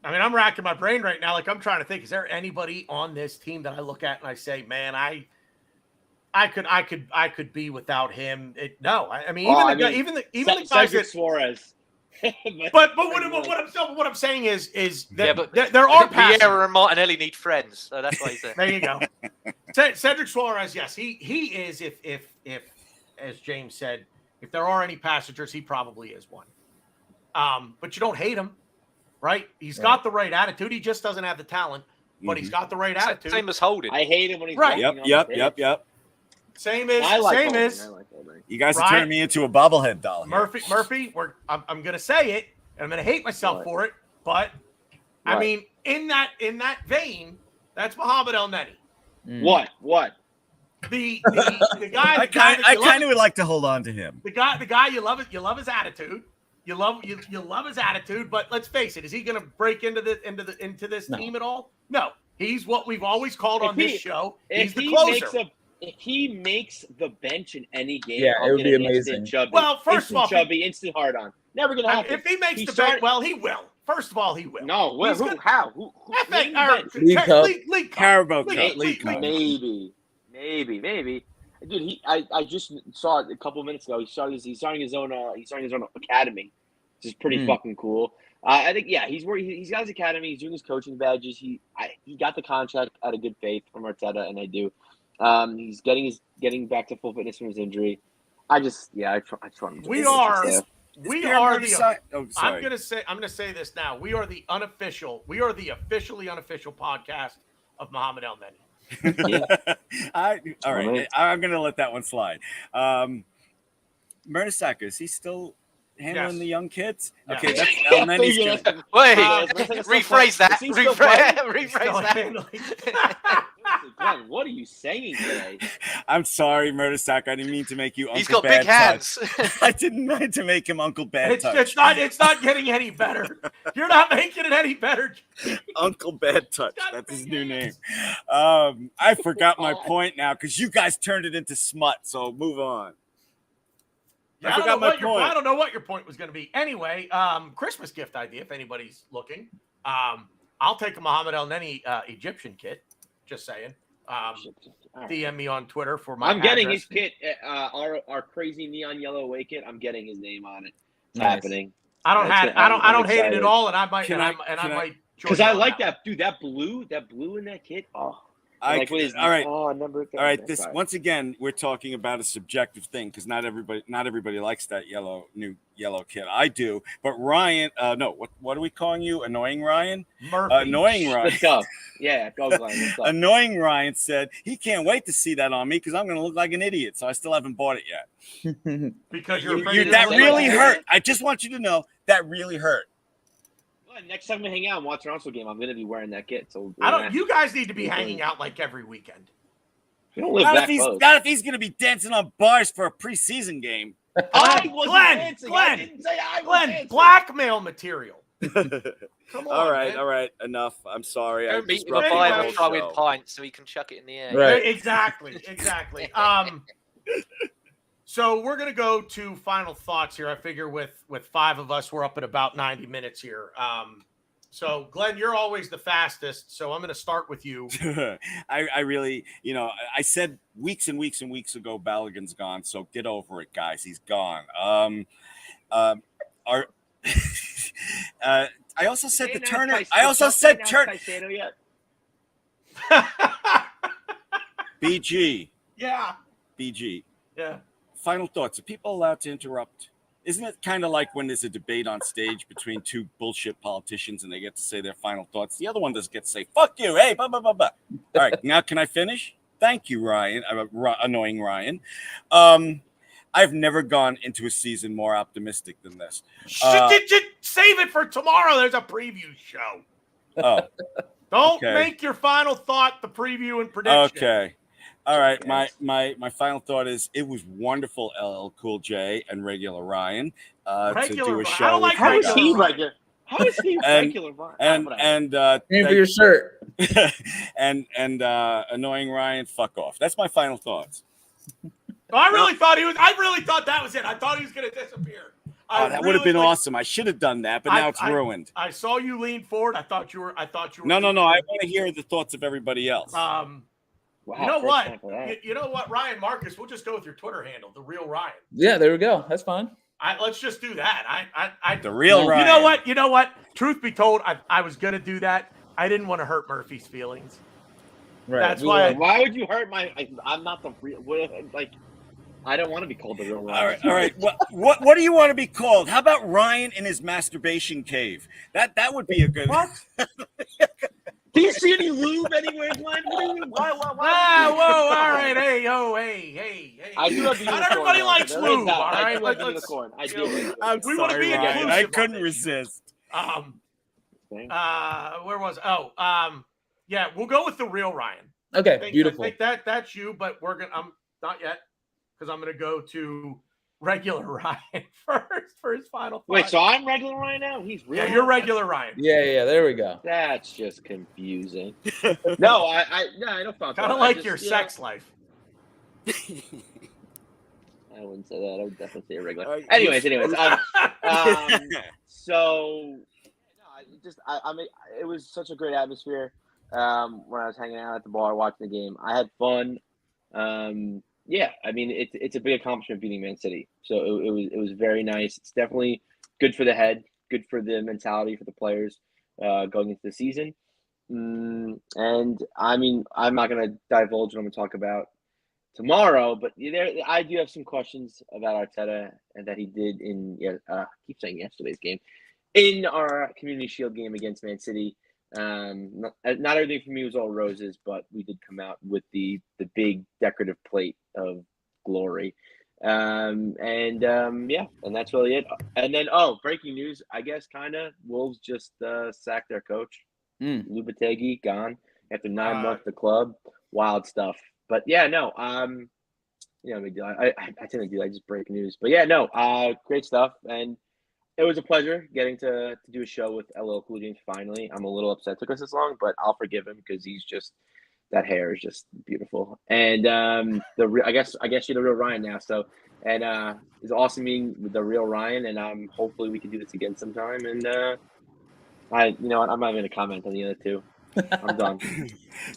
I mean, I'm racking my brain right now. Like, I'm trying to think, is there anybody on this team that I look at and I say, man, I could be without him? No, I mean, even the guys that Suarez. but what I'm saying is that there are passes. Vieira and Martinelli need friends, so that's why he's there. There you go. Cedric Suarez, yes, he is. If as James said, if there are any passengers, he probably is one. But you don't hate him, right? He's got the right attitude. He just doesn't have the talent, but he's got the right attitude. Same as Holding. I hate him when he's right. Yep. Same as. You guys are turning me into a bobblehead doll. Murphy. I'm going to say it, and I'm going to hate myself for it. But I mean, in that vein, that's Mohamed El Neni. What? The guy. I kind of would like to hold on to him. The guy you love it. You love his attitude. You love his attitude. But let's face it: is he going to break into this team at all? No. He's what we've always called on this show. He's the closer. If he makes the bench in any game, it would be amazing. Well, first of all, instant hard on. Never gonna happen. If he makes the bench, well, he will. First of all, he will. No, how? Who? League Cup. Carabao Cup. Maybe. Maybe. Dude, I just saw it a couple of minutes ago. He's starting his own academy, which is pretty fucking cool. I think he's got his academy. He's doing his coaching badges. He got the contract out of good faith from Arteta, and I do. He's getting back to full fitness from his injury. I just want him to. We are the. Oh, sorry. I'm gonna say this now. We are the officially unofficial podcast of Mohamed El Neni. All right. I'm gonna let that one slide. Mertesacker, is he still handling the young kids? Yeah. Okay, that's El Neni's good. Wait, rephrase that. Rephrase that. Glenn, what are you saying today? I'm sorry, Mertesacker. I didn't mean to make you Uncle He's got Bad big hands. Touch. I didn't mean to make him Uncle Bad Touch. It's not getting any better. You're not making it any better. Uncle Bad Touch. That's his new name. I forgot my point now because you guys turned it into smut. So move on. Yeah, I don't know what your point was going to be. Anyway, Christmas gift idea if anybody's looking. I'll take a Mohamed El Neni Egyptian kit. Just saying. DM me on Twitter for my. I'm getting his kit. Our crazy neon yellow away kit. I'm getting his name on it. It's happening. I don't hate it at all, and I might. Because I like that, dude. That blue in that kit. Oh. All right. Number 30. All right. This once again, we're talking about a subjective thing because not everybody likes that new yellow kit. I do, but Ryan, no, what are we calling you? Annoying Ryan? Murphy. Annoying Ryan. Let's go. Yeah, go Glenn. Annoying Ryan said he can't wait to see that on me because I'm going to look like an idiot. So I still haven't bought it yet. Because you're that really hurt. I just want you to know that really hurt. Next time we hang out and watch an Arsenal game, I'm going to be wearing that kit. So You guys need to be hanging out like every weekend. We don't live that close. Not if he's going to be dancing on bars for a preseason game. Glenn, blackmail material. Come on. All right. Enough. I'm sorry. Don't beat him up by him throwing pints so he can chuck it in the air. Right. Exactly. So we're going to go to final thoughts here. I figure with five of us, we're up at about 90 minutes here. So Glenn, you're always the fastest. So I'm going to start with you. I really, I said weeks and weeks and weeks ago, Balogun's gone. So get over it, guys. He's gone. I also said the Turner. I also said Turner. BG. Yeah. BG. Yeah. Final thoughts. Are people allowed to interrupt? Isn't it kind of like when there's a debate on stage between two bullshit politicians and they get to say their final thoughts? The other one doesn't get to say, fuck you, hey, blah, blah, blah, blah. All right, now can I finish? Thank you, Ryan. Annoying Ryan. I've never gone into a season more optimistic than this. Save it for tomorrow. There's a preview show. Oh. Don't make your final thought the preview and prediction. Okay. All right, my final thought is it was wonderful, LL Cool J and Regular Ryan to do a show. I don't like How is he regular? How is he regular Ryan? And name for your shirt. and Annoying Ryan, fuck off. That's my final thoughts. I really thought that was it. I thought he was going to disappear. That would have been awesome. I should have done that, but now it's ruined. I saw you lean forward. I thought you were. No. I want to hear the thoughts of everybody else. Wow, you know what, Ryan Marcus? We'll just go with your Twitter handle, the real Ryan. Yeah, there we go. That's fine. Let's just do that. The real Ryan. You know what? Truth be told, I was gonna do that. I didn't want to hurt Murphy's feelings. Right. That's why. Why would you hurt I'm not the real. I don't want to be called the real Ryan. All right. What do you want to be called? How about Ryan in his masturbation cave? That would be a good. What? Do you see any lube anywhere, Glenn? Why? Whoa! All right, hey! I do have the Not everybody likes lube. All right, I do. I'm sorry, Ryan. I couldn't resist. Where was? Yeah, we'll go with the real Ryan. Okay, beautiful. I think that's you, but I'm not yet because I'm gonna go to Regular Ryan first for his final thought. Wait, so I'm Regular Ryan now? He's real. Yeah, you're Regular Ryan. Yeah, there we go. That's just confusing. No, I don't feel kind of like your sex life. I wouldn't say that. I would definitely say Regular. Anyways. So it was such a great atmosphere when I was hanging out at the bar watching the game. I had fun. Yeah, I mean it's a big accomplishment beating Man City. So it was very nice. It's definitely good for the head, good for the mentality for the players going into the season. And I mean, I'm not going to divulge what I'm going to talk about tomorrow, but I do have some questions about Arteta and that he did in keep saying yesterday's game, in our Community Shield game against Man City. Not everything for me was all roses, but we did come out with the big decorative plate of glory. And that's really it. And then breaking news, I guess Wolves just sacked their coach. Lopetegui gone after 9 months at the club. Wild stuff. But yeah, no, I tend to do just break news. But yeah, no, great stuff. And it was a pleasure getting to do a show with LL Cool J finally. I'm a little upset it took us this long, but I'll forgive him because that hair is just beautiful. And I guess you're the real Ryan now. So it's awesome meeting with the real Ryan, and hopefully we can do this again sometime. And I'm not even gonna comment on the other two. I'm done.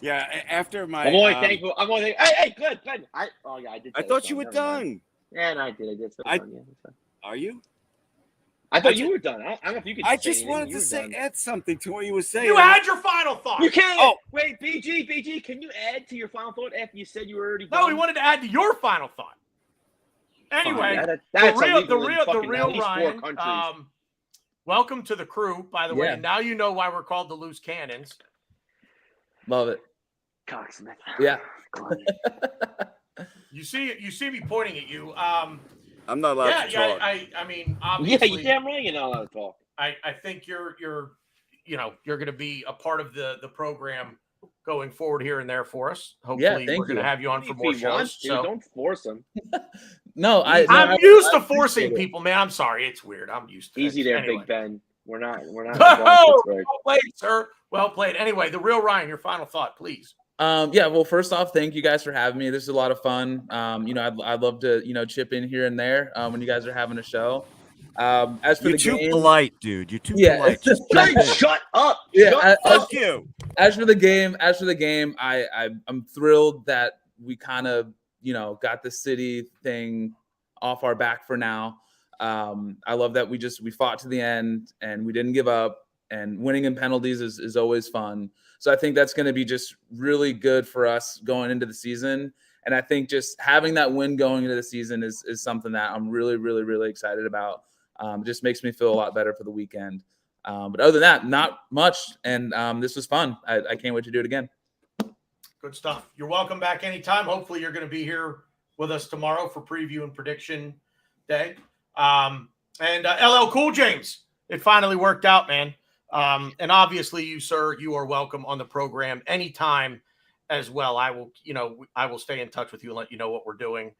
Yeah, after my I'm only thankful. Hey, good. I did. I thought you were done. Yeah, and I did. Are you? I thought you were done. I don't know if you could. I just wanted to add something to what you were saying. You had your final thought. You can't. Oh, wait, BG, can you add to your final thought after you said you were already done? No, we wanted to add to your final thought. Anyway, the real Ryan. Welcome to the crew, by the way. Now you know why we're called the Loose Cannons. Love it. Cocksmith. Yeah. You see me pointing at you. I'm not allowed to talk. I mean, obviously. Yeah, you damn right you're not allowed to talk. I think you're going to be a part of the program going forward here and there for us. Hopefully, we're going to have you on for more shows. So don't force him. I'm used to forcing people, man. I'm sorry, it's weird. I'm used to it. Easy there, Big Ben. We're not. Well played, sir. Well played. Anyway, the real Ryan, your final thought, please. Well, first off, thank you guys for having me. This is a lot of fun. I'd love to, chip in here and there when you guys are having a show. As for you're the too game, polite, dude. You're too polite. Just shut up. Fuck you. As for the game, I'm thrilled that we kind of, got the city thing off our back for now. I love that we fought to the end and we didn't give up, and winning in penalties is always fun. So I think that's going to be just really good for us going into the season. And I think just having that win going into the season is something that I'm really, really, really excited about. It just makes me feel a lot better for the weekend. But other than that, not much. And this was fun. I can't wait to do it again. Good stuff. You're welcome back anytime. Hopefully you're going to be here with us tomorrow for preview and prediction day. And LL Cool James, it finally worked out, man. And obviously you, sir, you are welcome on the program anytime as well. I will stay in touch with you and let you know what we're doing.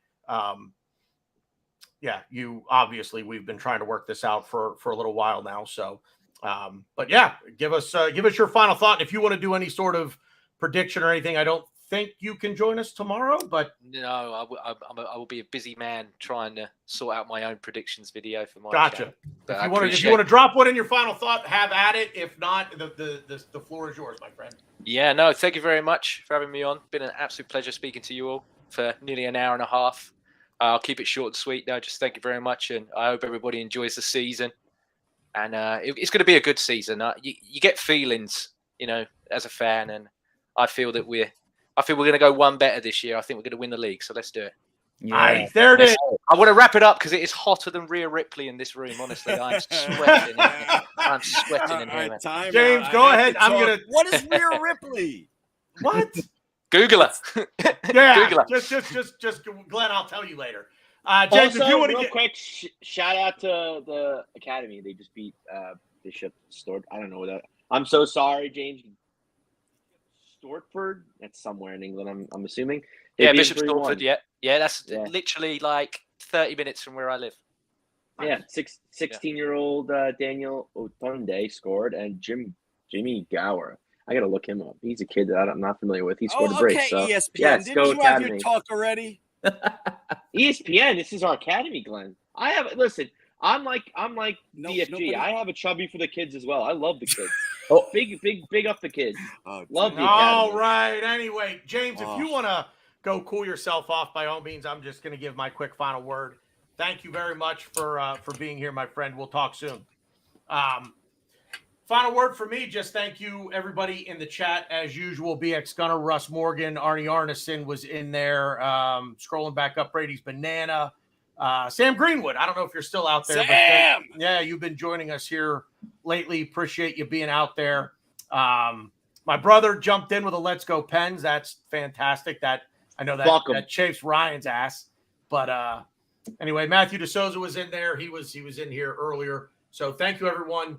We've been trying to work this out for a little while now. So, but yeah, give us your final thought. If you want to do any sort of prediction or anything, I don't think you can join us tomorrow, but no, I will be a busy man trying to sort out my own predictions video for my gotcha. Channel. If you want to drop one in your final thought, have at it. If not, the floor is yours, my friend. Yeah, no, thank you very much for having me on. Been an absolute pleasure speaking to you all for nearly an hour and a half. I'll keep it short and sweet. No, just thank you very much, and I hope everybody enjoys the season. And it's going to be a good season. You get feelings, as a fan, and I feel we're going to go one better this year. I think we're going to win the league, so let's do it. Yeah. There it is. I want to wrap it up because it is hotter than Rhea Ripley in this room. Honestly, I'm sweating. I'm sweating in here. James, go ahead. What is Rhea Ripley? What? Google her. Yeah. Google her. Just Glenn. I'll tell you later. James, also, if you want to real quick, shout out to the Academy. They just beat Bishop Stortford. I don't know what that. I'm so sorry, James. Stortford. That's somewhere in England. I'm assuming. Bishop Stortford. Yeah. That's literally like 30 minutes from where I live. Yeah, 16-year-old Daniel Otunde scored, and Jimmy Gower. I gotta look him up. He's a kid that I'm not familiar with. He scored a brace. So ESPN. Yes, Didn't go you Academy. have your talk already? ESPN. This is our Academy, Glenn. Listen. I'm like DFG. I have a chubby for the kids as well. I love the kids. Big up the kids. Love the Academy. All right. Anyway, James, if you want to go cool yourself off by all means. I'm just going to give my quick final word. Thank you very much for being here, my friend. We'll talk soon. Final word for me, just thank you, everybody in the chat. As usual, BX Gunner, Russ Morgan, Arnie Arneson was in there. Scrolling back up, Brady's Banana. Sam Greenwood, I don't know if you're still out there. Sam! But yeah, you've been joining us here lately. Appreciate you being out there. My brother jumped in with a Let's Go Pens. That's fantastic. That I know that chafes Ryan's ass. But anyway, Matthew DeSouza was in there. He was in here earlier. So thank you, everyone.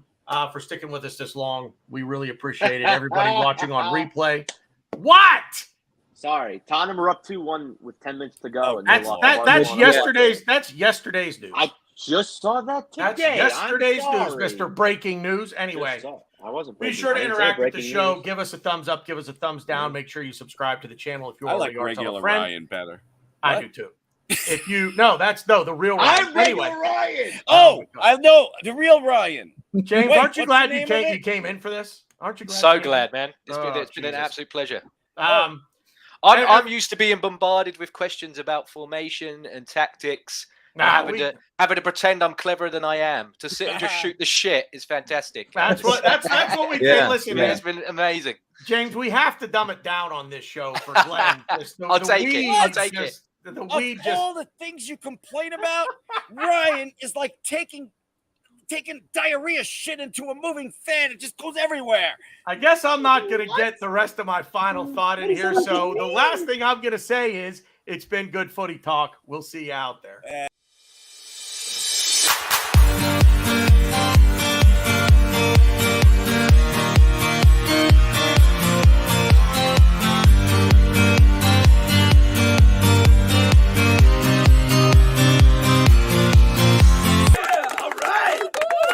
For sticking with us this long. We really appreciate it. Everybody watching on replay. What? Sorry. Tottenham are up 2-1 with 10 minutes to go. And That's yesterday's news. I just saw that today. That's yesterday's news, Mr. Breaking News. Anyway, I wasn't be sure to interact with the show. Give us a thumbs up. Give us a thumbs down. Make sure you subscribe to the channel if you already are. Regular Ryan better. I do too. If you the real Ryan. I'm regular Ryan. I know the real Ryan. James, aren't you glad you came in for this? Aren't you glad? So glad, man. It's been an absolute pleasure. I'm used to being bombarded with questions about formation and tactics. Having to pretend I'm cleverer than I am. To sit and just shoot the shit is fantastic. That's what we did. Listen, man, it's been amazing. James, we have to dumb it down on this show for Glenn. I'll take it. All the things you complain about, Ryan is like taking diarrhea shit into a moving fan. It just goes everywhere. I guess I'm not going to get the rest of my final thought in here. So the last thing I'm going to say is it's been good footy talk. We'll see you out there.